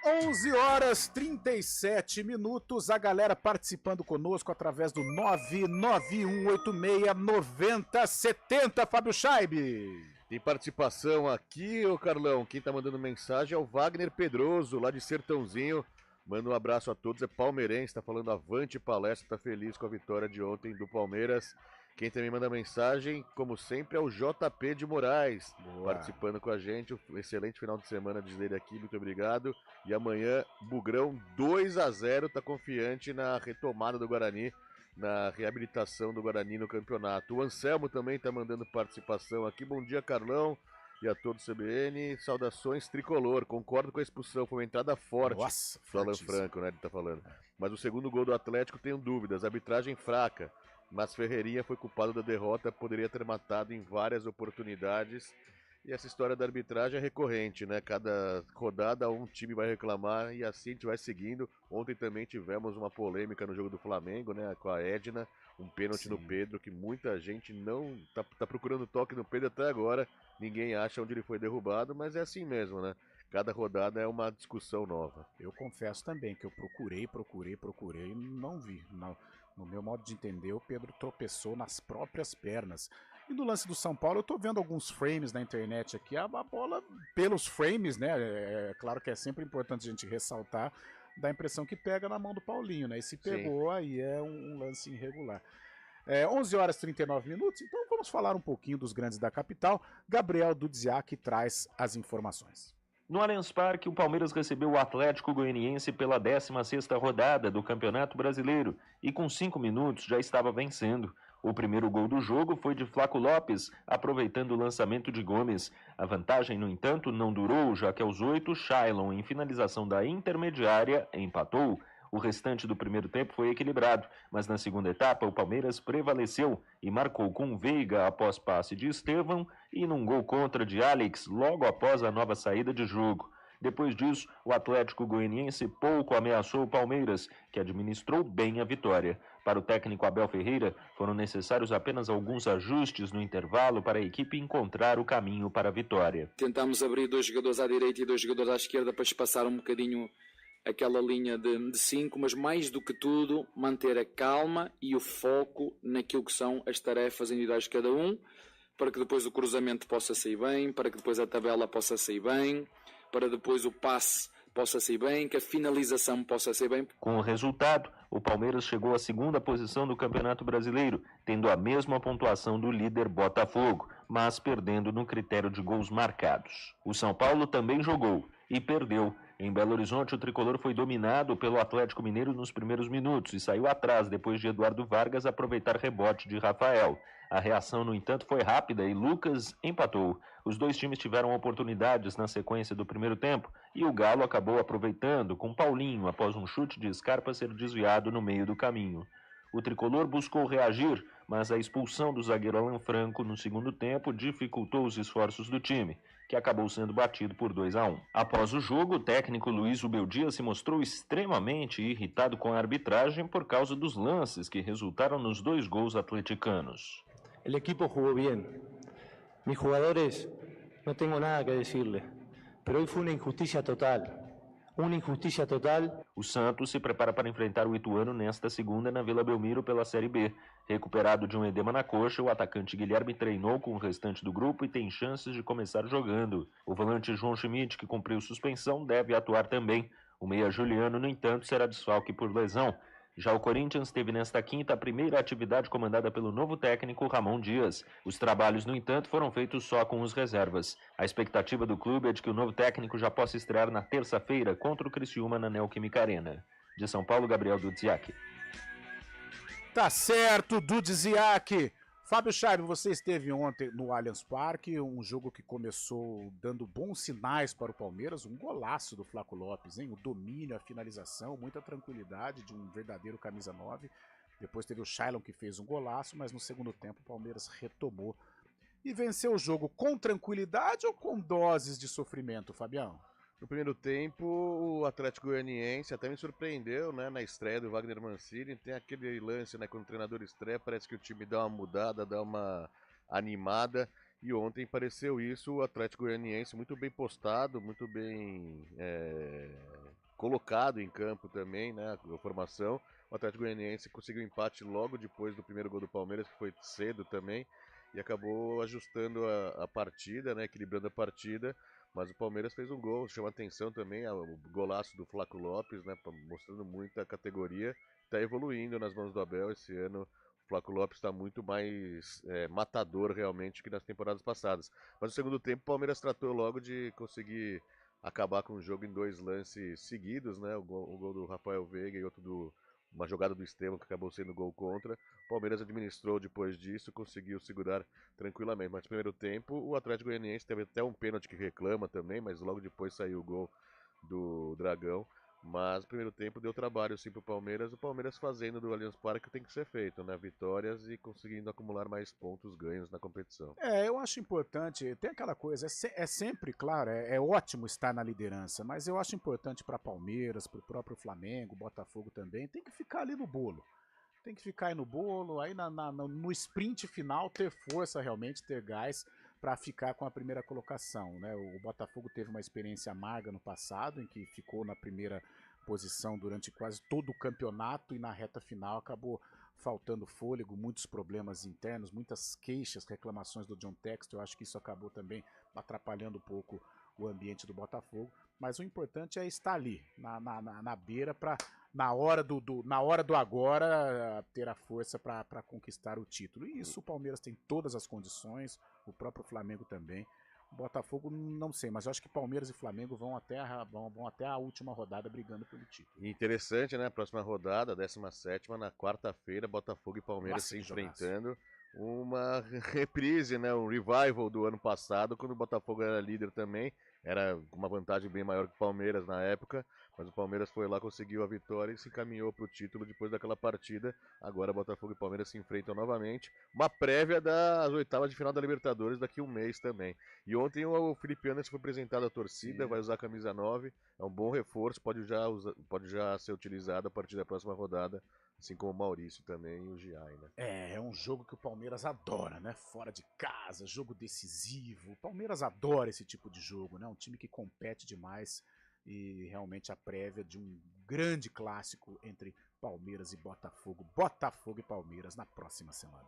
Speaker 1: 11 horas 37 minutos, a galera participando conosco através do 991869070, Fábio Scheibe.
Speaker 2: Tem participação aqui, ô Carlão, quem tá mandando mensagem é o Wagner Pedroso, lá de Sertãozinho. Manda um abraço a todos, é palmeirense, tá falando avante palestra, tá feliz com a vitória de ontem do Palmeiras. Quem também manda mensagem, como sempre, é o JP de Moraes, participando com a gente. Um excelente final de semana, diz ele aqui, muito obrigado. E amanhã, Bugrão 2-0, tá confiante na retomada do Guarani, na reabilitação do Guarani no campeonato. O Anselmo também tá mandando participação aqui. Bom dia, Carlão, e a todos do CBN. Saudações tricolor. Concordo com a expulsão, foi uma entrada forte.
Speaker 1: Nossa,
Speaker 2: do Alan Franco, né, ele tá falando. Mas o segundo gol do Atlético, tenho dúvidas. Arbitragem fraca. Mas Ferreirinha foi culpado da derrota, poderia ter matado em várias oportunidades. E essa história da arbitragem é recorrente, né? Cada rodada um time vai reclamar e assim a gente vai seguindo. Ontem também tivemos uma polêmica no jogo do Flamengo, né? Com a Edna, um pênalti no Pedro, que muita gente não tá procurando toque no Pedro até agora. Ninguém acha onde ele foi derrubado, mas é assim mesmo, né? Cada rodada é uma discussão nova.
Speaker 1: Eu confesso também que eu procurei e não vi. Não. No meu modo de entender, o Pedro tropeçou nas próprias pernas. E no lance do São Paulo, eu tô vendo alguns frames na internet aqui, a bola, pelos frames, né? É claro que é sempre importante a gente ressaltar, dá a impressão que pega na mão do Paulinho, né? E se pegou, aí é um lance irregular. 11 horas e 39 minutos, então vamos falar um pouquinho dos grandes da capital. Gabriel Dudziak traz as informações.
Speaker 3: No Allianz Parque, o Palmeiras recebeu o Atlético Goianiense pela 16ª rodada do Campeonato Brasileiro e com 5 minutos já estava vencendo. O primeiro gol do jogo foi de Flaco Lopes, aproveitando o lançamento de Gomes. A vantagem, no entanto, não durou, já que aos 8, Shailon, em finalização da intermediária, empatou. O restante do primeiro tempo foi equilibrado, mas na segunda etapa o Palmeiras prevaleceu e marcou com Veiga após passe de Estevão e num gol contra de Alex logo após a nova saída de jogo. Depois disso, o Atlético Goianiense pouco ameaçou o Palmeiras, que administrou bem a vitória. Para o técnico Abel Ferreira, foram necessários apenas alguns ajustes no intervalo para a equipe encontrar o caminho para a vitória.
Speaker 15: Tentamos abrir 2 jogadores à direita e 2 jogadores à esquerda para espaçar um bocadinho aquela linha de 5, mas mais do que tudo, manter a calma e o foco naquilo que são as tarefas individuais de cada um, para que depois o cruzamento possa sair bem, para que depois a tabela possa sair bem, para depois o passe possa sair bem, que a finalização possa sair bem.
Speaker 3: Com o resultado, o Palmeiras chegou à 2ª posição do Campeonato Brasileiro, tendo a mesma pontuação do líder Botafogo, mas perdendo no critério de gols marcados. O São Paulo também jogou e perdeu. Em Belo Horizonte, o tricolor foi dominado pelo Atlético Mineiro nos primeiros minutos e saiu atrás depois de Eduardo Vargas aproveitar rebote de Rafael. A reação, no entanto, foi rápida e Lucas empatou. Os dois times tiveram oportunidades na sequência do primeiro tempo e o Galo acabou aproveitando com Paulinho após um chute de Scarpa ser desviado no meio do caminho. O tricolor buscou reagir, mas a expulsão do zagueiro Alan Franco no segundo tempo dificultou os esforços do time. que acabou sendo batido por 2-1. Após o jogo, o técnico Luiz Ubeldia se mostrou extremamente irritado com a arbitragem por causa dos lances que resultaram nos 2 gols atleticanos.
Speaker 16: El equipo jugó bien. Mis jugadores, no tengo nada que decirle, pero hoy fue una injusticia total. Uma injustiça total.
Speaker 3: O Santos se prepara para enfrentar o Ituano nesta segunda na Vila Belmiro pela Série B. Recuperado de um edema na coxa, o atacante Guilherme treinou com o restante do grupo e tem chances de começar jogando. O volante João Schmidt, que cumpriu suspensão, deve atuar também. O meia Juliano, no entanto, será desfalque por lesão. Já o Corinthians teve nesta quinta a primeira atividade comandada pelo novo técnico Ramon Dias. Os trabalhos, no entanto, foram feitos só com os reservas. A expectativa do clube é de que o novo técnico já possa estrear na terça-feira contra o Criciúma na Neoquímica Arena. De São Paulo, Gabriel Dudziak.
Speaker 1: Tá certo, Dudziak. Fábio Scheibe, você esteve ontem no Allianz Parque, um jogo que começou dando bons sinais para o Palmeiras, um golaço do Flaco Lopes, hein? O domínio, a finalização, muita tranquilidade de um verdadeiro camisa 9. Depois teve o Shailon que fez um golaço, mas no segundo tempo o Palmeiras retomou e venceu o jogo com tranquilidade ou com doses de sofrimento, Fabião?
Speaker 2: No primeiro tempo, o Atlético Goianiense até me surpreendeu, né, na estreia do Wagner Mancini. Tem aquele lance, né, quando o treinador estreia, parece que o time dá uma mudada, dá uma animada. E ontem pareceu isso, o Atlético Goianiense muito bem postado, muito bem colocado em campo também, né, a formação. O Atlético Goianiense conseguiu empate logo depois do primeiro gol do Palmeiras, que foi cedo também, e acabou ajustando a partida, né, equilibrando a partida. Mas o Palmeiras fez um gol, chama atenção também o golaço do Flaco Lopes, né, mostrando muita categoria. Está evoluindo nas mãos do Abel esse ano. O Flaco Lopes está muito mais matador realmente que nas temporadas passadas. Mas no segundo tempo o Palmeiras tratou logo de conseguir acabar com o jogo em 2 lances seguidos, né? O gol do Rafael Veiga e outro uma jogada do Estevam que acabou sendo gol contra. O Palmeiras administrou depois disso, conseguiu segurar tranquilamente. Mas no primeiro tempo, o Atlético Goianiense teve até um pênalti que reclama também, mas logo depois saiu o gol do Dragão. Mas no primeiro tempo deu trabalho sim pro Palmeiras. O Palmeiras fazendo do Allianz Parque tem que ser feito, né? Vitórias e conseguindo acumular mais pontos ganhos na competição.
Speaker 1: Eu acho importante, tem aquela coisa, é sempre, claro, é ótimo estar na liderança, mas eu acho importante para Palmeiras, para o próprio Flamengo, Botafogo também, tem que ficar ali no bolo. Tem que ficar aí no bolo, aí no sprint final ter força realmente, ter gás para ficar com a primeira colocação, né? O Botafogo teve uma experiência amarga no passado, em que ficou na primeira posição durante quase todo o campeonato e na reta final acabou faltando fôlego, muitos problemas internos, muitas queixas, reclamações do John Textor. Eu acho que isso acabou também atrapalhando um pouco o ambiente do Botafogo, mas o importante é estar ali, na beira, para na hora do agora ter a força para conquistar o título. E isso o Palmeiras tem todas as condições, o próprio Flamengo também. O Botafogo não sei, mas eu acho que Palmeiras e Flamengo vão até a última rodada brigando pelo título.
Speaker 2: Interessante, né? Próxima rodada, 17ª, na quarta-feira, Botafogo e Palmeiras se enfrentando. Uma reprise, né? Um revival do ano passado, quando o Botafogo era líder também. Era uma vantagem bem maior que o Palmeiras na época, mas o Palmeiras foi lá, conseguiu a vitória e se encaminhou para o título depois daquela partida. Agora Botafogo e Palmeiras se enfrentam novamente. Uma prévia das oitavas de final da Libertadores daqui a um mês também. E ontem o Felipe Anderson foi apresentado à torcida, vai usar a camisa 9, é um bom reforço, pode já ser utilizado a partir da próxima rodada. Assim como o Maurício também e o Giai, né?
Speaker 1: É um jogo que o Palmeiras adora, né? Fora de casa, jogo decisivo. O Palmeiras adora esse tipo de jogo, né? Um time que compete demais e realmente a prévia de um grande clássico entre Palmeiras e Botafogo. Botafogo e Palmeiras na próxima semana.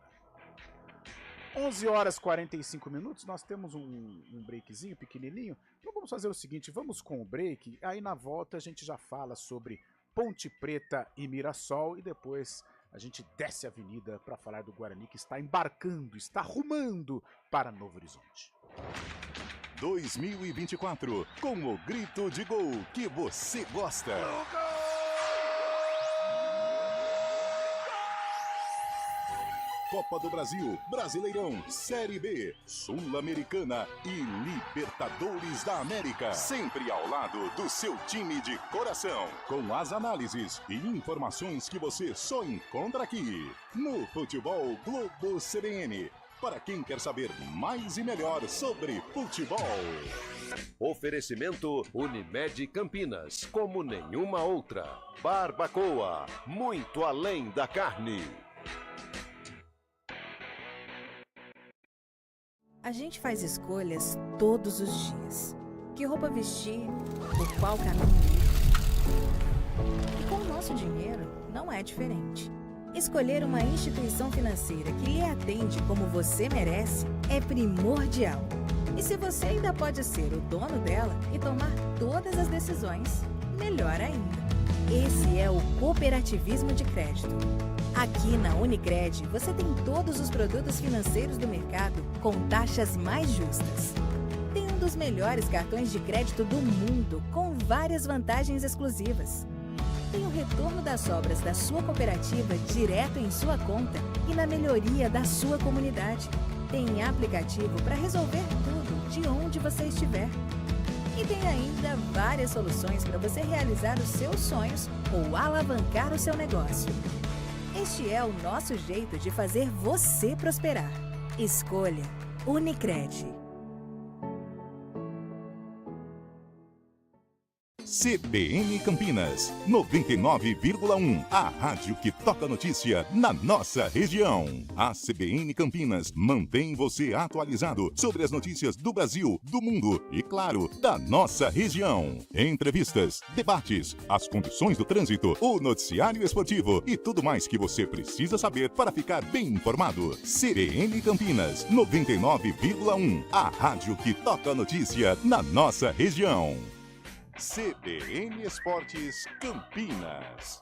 Speaker 1: 11h45, nós temos um breakzinho pequenininho. Então vamos fazer o seguinte, vamos com o break, aí na volta a gente já fala sobre Ponte Preta e Mirassol e depois a gente desce a avenida para falar do Guarani que está embarcando, está rumando para Novo Horizonte.
Speaker 4: 2024, com o grito de gol que você gosta. Copa do Brasil, Brasileirão, Série B, Sul-Americana e Libertadores da América. Sempre ao lado do seu time de coração. Com as análises e informações que você só encontra aqui. No Futebol Globo CBN. para quem quer saber mais e melhor sobre futebol.
Speaker 11: Oferecimento Unimed Campinas, como nenhuma outra. Barbacoa, muito além da carne.
Speaker 17: A gente faz escolhas todos os dias. Que roupa vestir, por qual caminho ir. E com o nosso dinheiro, não é diferente. Escolher uma instituição financeira que lhe atende como você merece é primordial. E se você ainda pode ser o dono dela e tomar todas as decisões, melhor ainda. Esse é o cooperativismo de crédito. Aqui na Unicred, você tem todos os produtos financeiros do mercado com taxas mais justas. Tem um dos melhores cartões de crédito do mundo, com várias vantagens exclusivas. Tem o retorno das obras da sua cooperativa direto em sua conta e na melhoria da sua comunidade. Tem aplicativo para resolver tudo de onde você estiver. E tem ainda várias soluções para você realizar os seus sonhos ou alavancar o seu negócio. Este é o nosso jeito de fazer você prosperar. Escolha Unicred.
Speaker 4: CBN Campinas, 99,1. A rádio que toca notícia na nossa região. A CBN Campinas mantém você atualizado sobre as notícias do Brasil, do mundo e, claro, da nossa região. Entrevistas, debates, as condições do trânsito, o noticiário esportivo e tudo mais que você precisa saber para ficar bem informado. CBN Campinas, 99,1. A rádio que toca notícia na nossa região. CBN Esportes Campinas.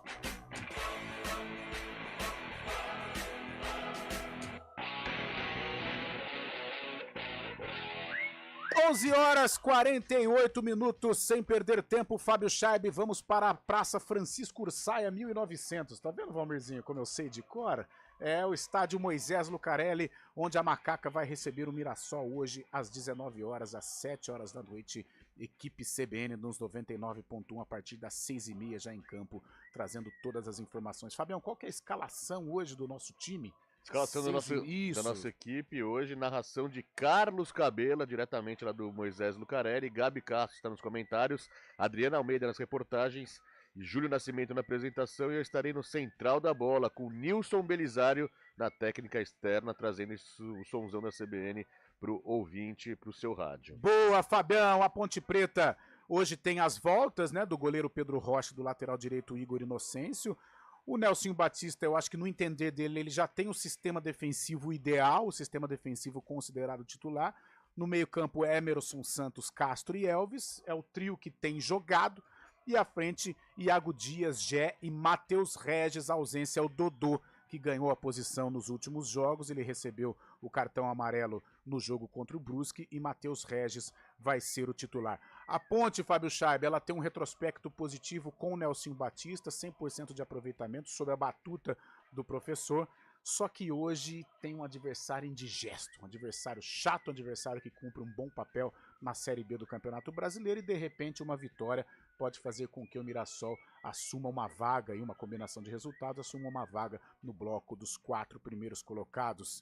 Speaker 1: Onze horas 48 minutos, sem perder tempo, Fábio Scheib, vamos para a Praça Francisco Ursaia, 1900. Tá vendo, Valmirzinho, como eu sei de cor? É o estádio Moisés Lucarelli, onde a Macaca vai receber o Mirassol hoje às 19 horas, às 7 horas da noite. Equipe CBN nos 99.1 a partir das 6h30 já em campo, trazendo todas as informações. Fabião, qual que é a escalação hoje do nosso time?
Speaker 2: Escalação da nossa equipe hoje, narração de Carlos Cabela, diretamente lá do Moisés Lucarelli, Gabi Castro está nos comentários, Adriana Almeida nas reportagens, Júlio Nascimento na apresentação, e eu estarei no Central da Bola com Nilson Belisário na técnica externa, trazendo o sonzão da CBN pro ouvinte, pro seu rádio.
Speaker 1: Boa, Fabião, a Ponte Preta hoje tem as voltas, né, do goleiro Pedro Rocha, do lateral direito Igor Inocêncio. O Nelsinho Batista, eu acho que no entender dele, ele já tem o sistema defensivo ideal, o sistema defensivo considerado titular. No meio-campo, Emerson Santos, Castro e Elvis, é o trio que tem jogado. E à frente, Iago Dias, Gé e Matheus Regis, a ausência é o Dodô, que ganhou a posição nos últimos jogos. Ele recebeu o cartão amarelo no jogo contra o Brusque e Matheus Regis vai ser o titular. A Ponte, Fábio Scheib, ela tem um retrospecto positivo com o Nelsinho Batista, 100% de aproveitamento sob a batuta do professor, só que hoje tem um adversário indigesto, um adversário chato, um adversário que cumpre um bom papel na Série B do Campeonato Brasileiro e de repente uma vitória pode fazer com que o Mirassol assuma uma vaga e uma combinação de resultados, assuma uma vaga no bloco dos 4 primeiros colocados.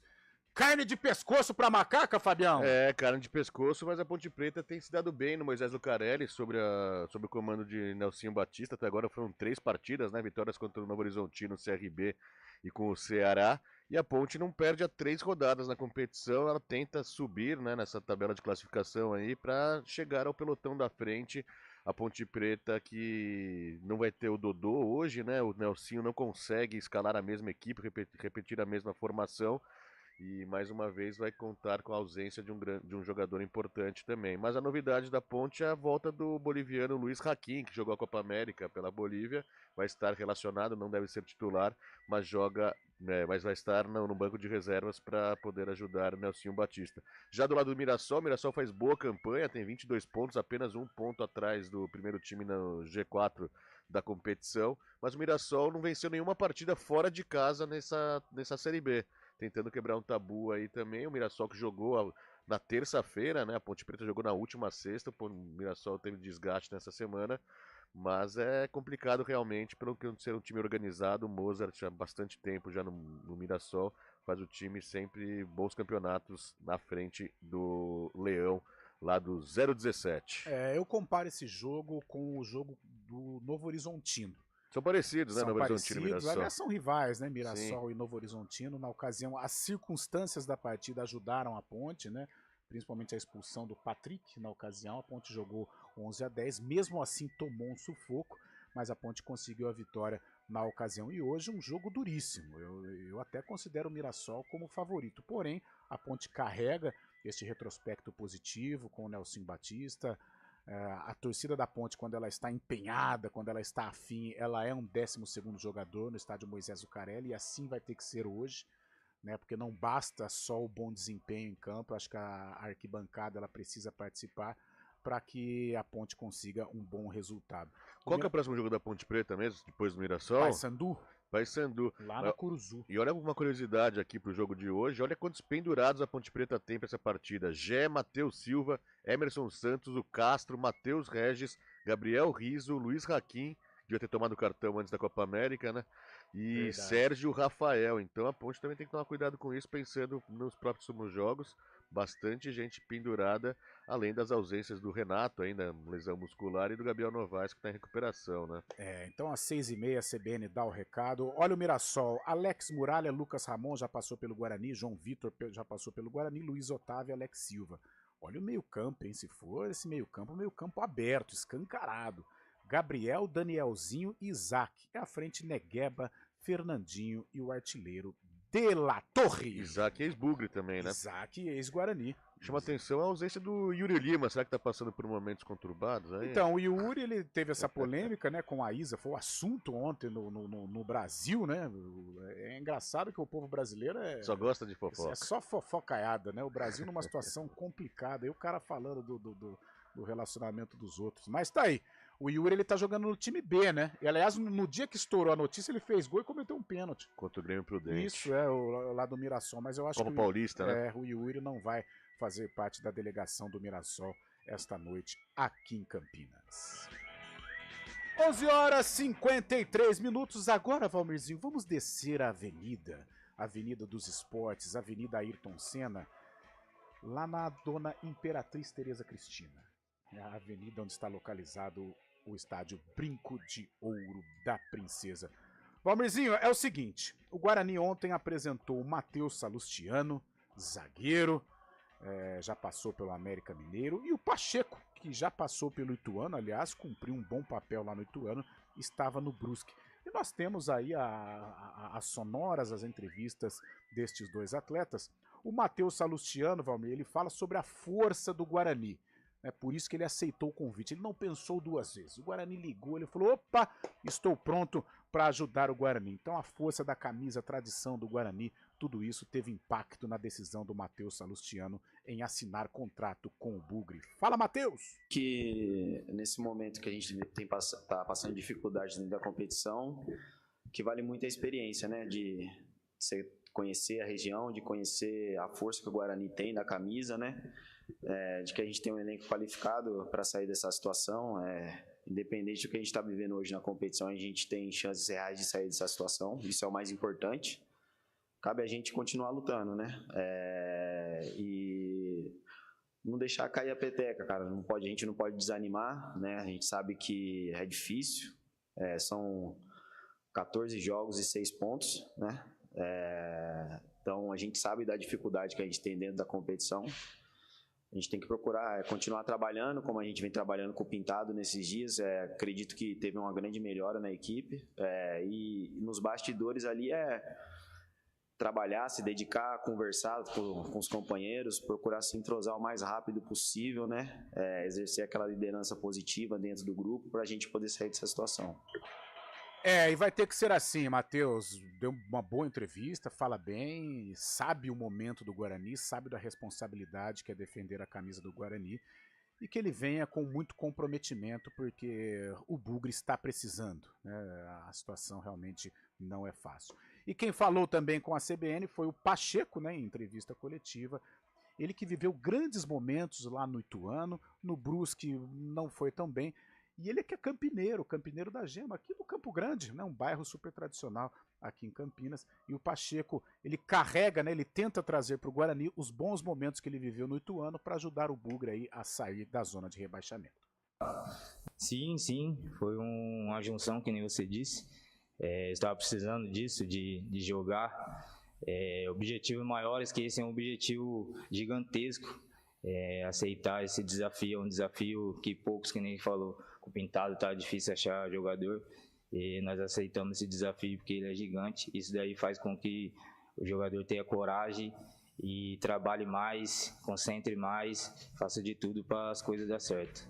Speaker 1: Carne de pescoço pra Macaca, Fabião?
Speaker 2: É, carne de pescoço, mas a Ponte Preta tem se dado bem no Moisés Lucarelli sob o comando de Nelsinho Batista. Até agora foram 3 partidas, né? Vitórias contra o Novo Horizontino, CRB e com o Ceará. E a Ponte não perde há 3 rodadas na competição. Ela tenta subir, né, nessa tabela de classificação aí para chegar ao pelotão da frente. A Ponte Preta que não vai ter o Dodô hoje, né? O Nelsinho não consegue escalar a mesma equipe, repetir a mesma formação. E mais uma vez vai contar com a ausência de um jogador importante também. Mas a novidade da Ponte é a volta do boliviano Luiz Raquim, que jogou a Copa América pela Bolívia. Vai estar relacionado, não deve ser titular, mas mas vai estar no banco de reservas para poder ajudar o Nelsinho Batista. Já do lado do Mirassol, o Mirassol faz boa campanha, tem 22 pontos, apenas 1 ponto atrás do primeiro time no G4 da competição. Mas o Mirassol não venceu nenhuma partida fora de casa nessa Série B. Tentando quebrar um tabu aí também. O Mirassol que jogou na terça-feira, né? A Ponte Preta jogou na última sexta. O Mirassol teve desgaste nessa semana. Mas é complicado realmente, pelo que ser um time organizado. O Mozart há bastante tempo já no Mirassol faz o time sempre bons campeonatos na frente do Leão, lá do 017.
Speaker 1: Eu comparo esse jogo com o jogo do Novo Horizontino.
Speaker 2: São parecidos, né, Novo Horizontino e Mirassol.
Speaker 1: Aliás, são rivais, né, Mirassol
Speaker 2: Sim.
Speaker 1: e Novo Horizontino. Na ocasião, as circunstâncias da partida ajudaram a Ponte, né? Principalmente a expulsão do Patrick na ocasião. A Ponte jogou 11-10, mesmo assim tomou um sufoco, mas a Ponte conseguiu a vitória na ocasião. E hoje um jogo duríssimo. Eu até considero o Mirassol como favorito, porém a Ponte carrega este retrospecto positivo com o Nelson Batista. A torcida da Ponte, quando ela está empenhada, quando ela está afim, ela é um 12º jogador no estádio Moisés Zucarelli, e assim vai ter que ser hoje, né? Porque não basta só o bom desempenho em campo. Acho que a arquibancada ela precisa participar para que a Ponte consiga um bom resultado.
Speaker 2: Qual que é o próximo jogo da Ponte Preta mesmo, depois do Mirassol? Paysandu.
Speaker 1: Lá na Curuzu.
Speaker 2: E olha uma curiosidade aqui pro jogo de hoje, olha quantos pendurados a Ponte Preta tem para essa partida. Gé, Matheus Silva, Emerson Santos, o Castro, Matheus Regis, Gabriel Riso, Luiz Raquim, devia ter tomado o cartão antes da Copa América, né? E
Speaker 1: Verdade.
Speaker 2: Sérgio Rafael. Então a Ponte também tem que tomar cuidado com isso, pensando nos próximos jogos. Bastante gente pendurada, além das ausências do Renato, ainda lesão muscular, e do Gabriel Novaes, que está em recuperação, né?
Speaker 1: Então às 6h30 a CBN dá o recado. Olha o Mirassol, Alex Muralha, Lucas Ramon já passou pelo Guarani, João Vitor já passou pelo Guarani, Luiz Otávio e Alex Silva. Olha o meio-campo, hein? Se for esse meio-campo aberto, escancarado. Gabriel, Danielzinho e Isaac. É a frente Negueba, Fernandinho e o artilheiro De La Torre.
Speaker 2: Isaac ex-Bugre também, né?
Speaker 1: Isaac ex-Guarani.
Speaker 2: Chama atenção a ausência do Yuri Lima. Será que tá passando por momentos conturbados aí?
Speaker 1: Então, o Yuri, ele teve essa polêmica, né, com a Isa, foi o assunto ontem no Brasil, né? É engraçado que o povo brasileiro
Speaker 2: só gosta de fofoca.
Speaker 1: É só fofocaiada, né? O Brasil numa situação complicada. E o cara falando do relacionamento dos outros. Mas tá aí. O Yuri, ele tá jogando no time B, né? E, aliás, no dia que estourou a notícia, ele fez gol e cometeu um pênalti.
Speaker 2: Contra o Grêmio Prudente.
Speaker 1: Isso, o lá do Mirassol. Mas eu acho
Speaker 2: Como
Speaker 1: que
Speaker 2: paulista, né?
Speaker 1: o Yuri não vai fazer parte da delegação do Mirassol esta noite aqui em Campinas. 11h53. Agora, Valmirzinho, vamos descer a Avenida dos Esportes, Avenida Ayrton Senna, lá na Dona Imperatriz Tereza Cristina. É a avenida onde está localizado o estádio Brinco de Ouro da Princesa. Valmirzinho, é o seguinte, o Guarani ontem apresentou o Matheus Salustiano, zagueiro, já passou pelo América Mineiro, e o Pacheco, que já passou pelo Ituano, aliás, cumpriu um bom papel lá no Ituano, estava no Brusque. E nós temos aí as sonoras, as entrevistas destes dois atletas. O Matheus Salustiano, Valmir, ele fala sobre a força do Guarani. É por isso que ele aceitou o convite. Ele não pensou duas vezes. O Guarani ligou, ele falou: opa, estou pronto para ajudar o Guarani. Então a força da camisa, a tradição do Guarani, tudo isso teve impacto na decisão do Matheus Salustiano em assinar contrato com o Bugre. Fala, Matheus!
Speaker 18: Que nesse momento que a gente tá passando dificuldade dentro da competição, que vale muito a experiência, né? De você conhecer a região, de conhecer a força que o Guarani tem da camisa, né? De que a gente tem um elenco qualificado para sair dessa situação. Independente do que a gente está vivendo hoje na competição, a gente tem chances reais de sair dessa situação. Isso é o mais importante. Cabe a gente continuar lutando, né? E não deixar cair a peteca, cara. A gente não pode desanimar, né? A gente sabe que é difícil. São 14 jogos e 6 pontos, né? Então a gente sabe da dificuldade que a gente tem dentro da competição. A gente tem que procurar continuar trabalhando, como a gente vem trabalhando com o Pintado nesses dias. Acredito que teve uma grande melhora na equipe. E nos bastidores ali trabalhar, se dedicar, conversar com os companheiros, procurar se entrosar o mais rápido possível, né? Exercer aquela liderança positiva dentro do grupo para a gente poder sair dessa situação.
Speaker 1: E vai ter que ser assim, Matheus. Deu uma boa entrevista, fala bem, sabe o momento do Guarani, sabe da responsabilidade que é defender a camisa do Guarani e que ele venha com muito comprometimento porque o Bugre está precisando, né? A situação realmente não é fácil. E quem falou também com a CBN foi o Pacheco, né, em entrevista coletiva. Ele que viveu grandes momentos lá no Ituano, no Brusque não foi tão bem. E ele é que é campineiro da Gema, aqui do Campo Grande, né? Um bairro super tradicional aqui em Campinas. E o Pacheco, ele carrega, né? Ele tenta trazer para o Guarani os bons momentos que ele viveu no Ituano para ajudar o Bugre aí a sair da zona de rebaixamento.
Speaker 19: Sim, foi uma junção, que nem você disse. Estava precisando disso, de jogar. Objetivos maiores, que esse é um objetivo gigantesco. Aceitar esse desafio, é um desafio que poucos, que nem falou, com o Pintado tá difícil achar jogador, e nós aceitamos esse desafio porque ele é gigante. Isso daí faz com que o jogador tenha coragem e trabalhe mais, concentre mais, faça de tudo para as coisas dar certo.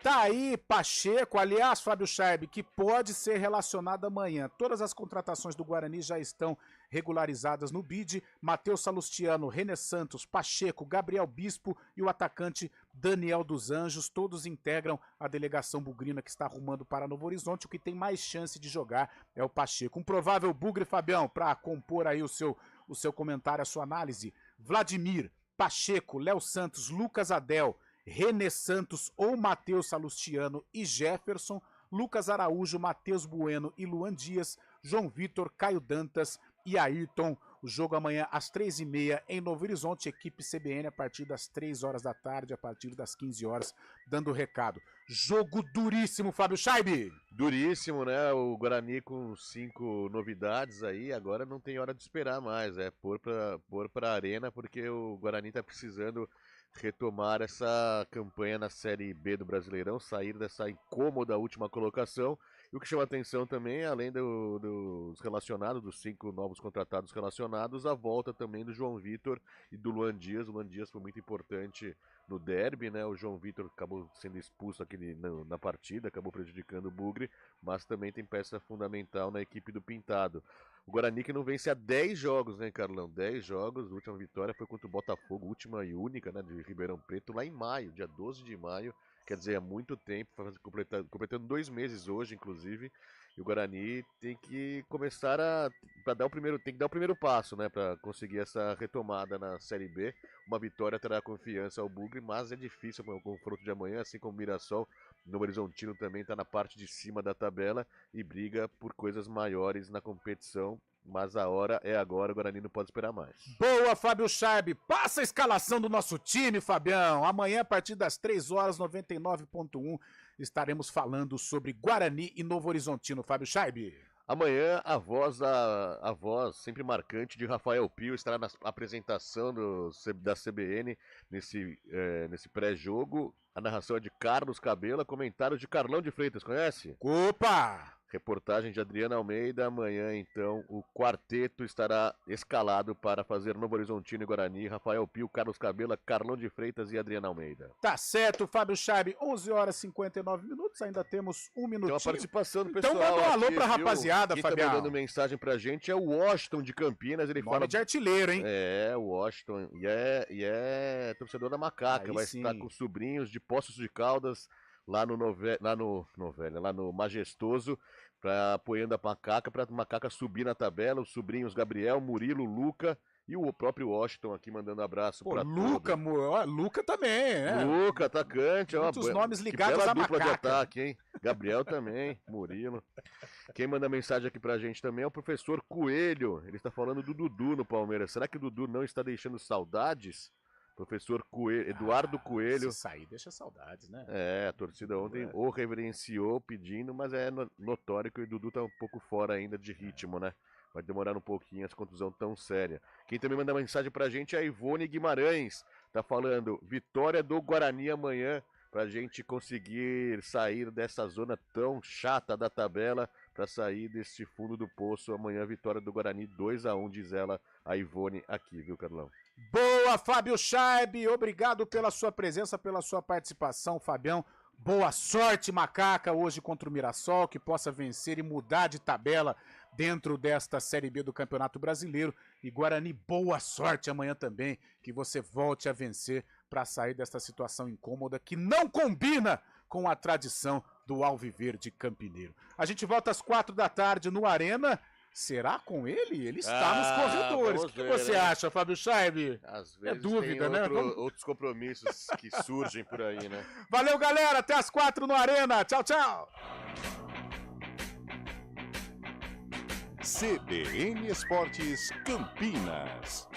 Speaker 1: Tá aí Pacheco, aliás, Fábio Scheib, que pode ser relacionado amanhã. Todas as contratações do Guarani já estão regularizadas no BID. Matheus Salustiano, René Santos, Pacheco, Gabriel Bispo e o atacante Daniel dos Anjos. Todos integram a delegação bugrina que está arrumando para Novo Horizonte. O que tem mais chance de jogar é o Pacheco. Um provável Bugre, Fabião, para compor aí o seu comentário, a sua análise. Vladimir, Pacheco, Léo Santos, Lucas Adel, René Santos ou Matheus Salustiano e Jefferson, Lucas Araújo, Matheus Bueno e Luan Dias, João Vitor, Caio Dantas e Ayrton. O jogo amanhã às 3h30 em Novo Horizonte, equipe CBN a partir das 3 horas da tarde, a partir das 15 horas, dando o recado. Jogo duríssimo, Fábio Scheib!
Speaker 2: Duríssimo, né? O Guarani com 5 novidades aí, agora não tem hora de esperar mais, pôr pra arena, porque o Guarani tá precisando retomar essa campanha na Série B do Brasileirão, sair dessa incômoda última colocação. E o que chama atenção também, além dos relacionados, dos 5 novos contratados relacionados, a volta também do João Vitor e do Luan Dias. O Luan Dias foi muito importante no derby, né? O João Vitor acabou sendo expulso aqui na partida, acabou prejudicando o Bugre, mas também tem peça fundamental na equipe do Pintado. O Guarani que não vence há 10 jogos, né, Carlão? 10 jogos, a última vitória foi contra o Botafogo, última e única, né, de Ribeirão Preto, lá em maio, dia 12 de maio, quer dizer, há muito tempo, completando 2 meses hoje, inclusive, e o Guarani tem que começar tem que dar o primeiro passo, né, para conseguir essa retomada na Série B. Uma vitória terá confiança ao Bugre, mas é difícil o confronto de amanhã, assim como o Mirassol. Novo Horizontino também está na parte de cima da tabela e briga por coisas maiores na competição, mas a hora é agora, o Guarani não pode esperar mais.
Speaker 1: Boa, Fábio Scheib! Passa a escalação do nosso time, Fabião! Amanhã, a partir das 3 horas, 99.1, estaremos falando sobre Guarani e Novo Horizontino, Fábio Scheib.
Speaker 2: Amanhã, a voz sempre marcante de Rafael Pio estará na apresentação da CBN nesse pré-jogo. A narração é de Carlos Cabela, comentário de Carlão de Freitas, conhece?
Speaker 1: Opa!
Speaker 2: Reportagem de Adriana Almeida. Amanhã, então, o quarteto estará escalado para fazer Novo Horizontino e Guarani. Rafael Pio, Carlos Cabela, Carlão de Freitas e Adriana Almeida.
Speaker 1: Tá certo, Fábio Scheib. 11 horas e 59 minutos. Ainda temos um minutinho.
Speaker 2: Tem uma participação do pessoal.
Speaker 1: Então manda um alô
Speaker 2: aqui,
Speaker 1: pra rapaziada,
Speaker 2: Quem
Speaker 1: Fabião.
Speaker 2: tá mandando mensagem pra gente é o Washington de Campinas. Ele fala
Speaker 1: de artilheiro, hein?
Speaker 2: O Washington. E é torcedor da Macaca.
Speaker 1: Aí
Speaker 2: vai
Speaker 1: sim.
Speaker 2: estar com sobrinhos de Poços de Caldas, lá no Majestoso, apoiando a Macaca, para a Macaca subir na tabela. Os sobrinhos Gabriel, Murilo, Luca e o próprio Washington aqui mandando abraço para
Speaker 1: Luca também, né?
Speaker 2: Luca, atacante.
Speaker 1: Muitos nomes ligados
Speaker 2: à
Speaker 1: Macaca.
Speaker 2: Dupla de ataque, hein? Gabriel também, Murilo. Quem manda mensagem aqui pra gente também é o professor Coelho. Ele está falando do Dudu no Palmeiras. Será que o Dudu não está deixando saudades? Professor Coelho, Eduardo Coelho.
Speaker 1: Se sair, deixa saudades, né?
Speaker 2: A torcida ontem o reverenciou pedindo, mas é notório que o Dudu tá um pouco fora ainda de ritmo, né? Vai demorar um pouquinho essa contusão tão séria. Quem também manda mensagem pra gente é a Ivone Guimarães. Tá falando, vitória do Guarani amanhã, pra gente conseguir sair dessa zona tão chata da tabela, pra sair desse fundo do poço. Amanhã, vitória do Guarani, 2-1, diz ela, a Ivone aqui, viu, Carlão?
Speaker 1: Boa, Fábio Scheib, obrigado pela sua presença, pela sua participação, Fabião. Boa sorte, Macaca, hoje contra o Mirassol, que possa vencer e mudar de tabela dentro desta Série B do Campeonato Brasileiro. E Guarani, boa sorte amanhã também, que você volte a vencer para sair desta situação incômoda que não combina com a tradição do Alviverde Campineiro. A gente volta às 4 da tarde no Arena. Será com ele? Ele está nos corredores. O que você acha, Fábio Scheib?
Speaker 2: Às vezes
Speaker 1: dúvida, né?
Speaker 2: Outros compromissos que surgem por aí, né?
Speaker 1: Valeu, galera. Até as 4 no Arena. Tchau, tchau.
Speaker 4: CBN Esportes Campinas.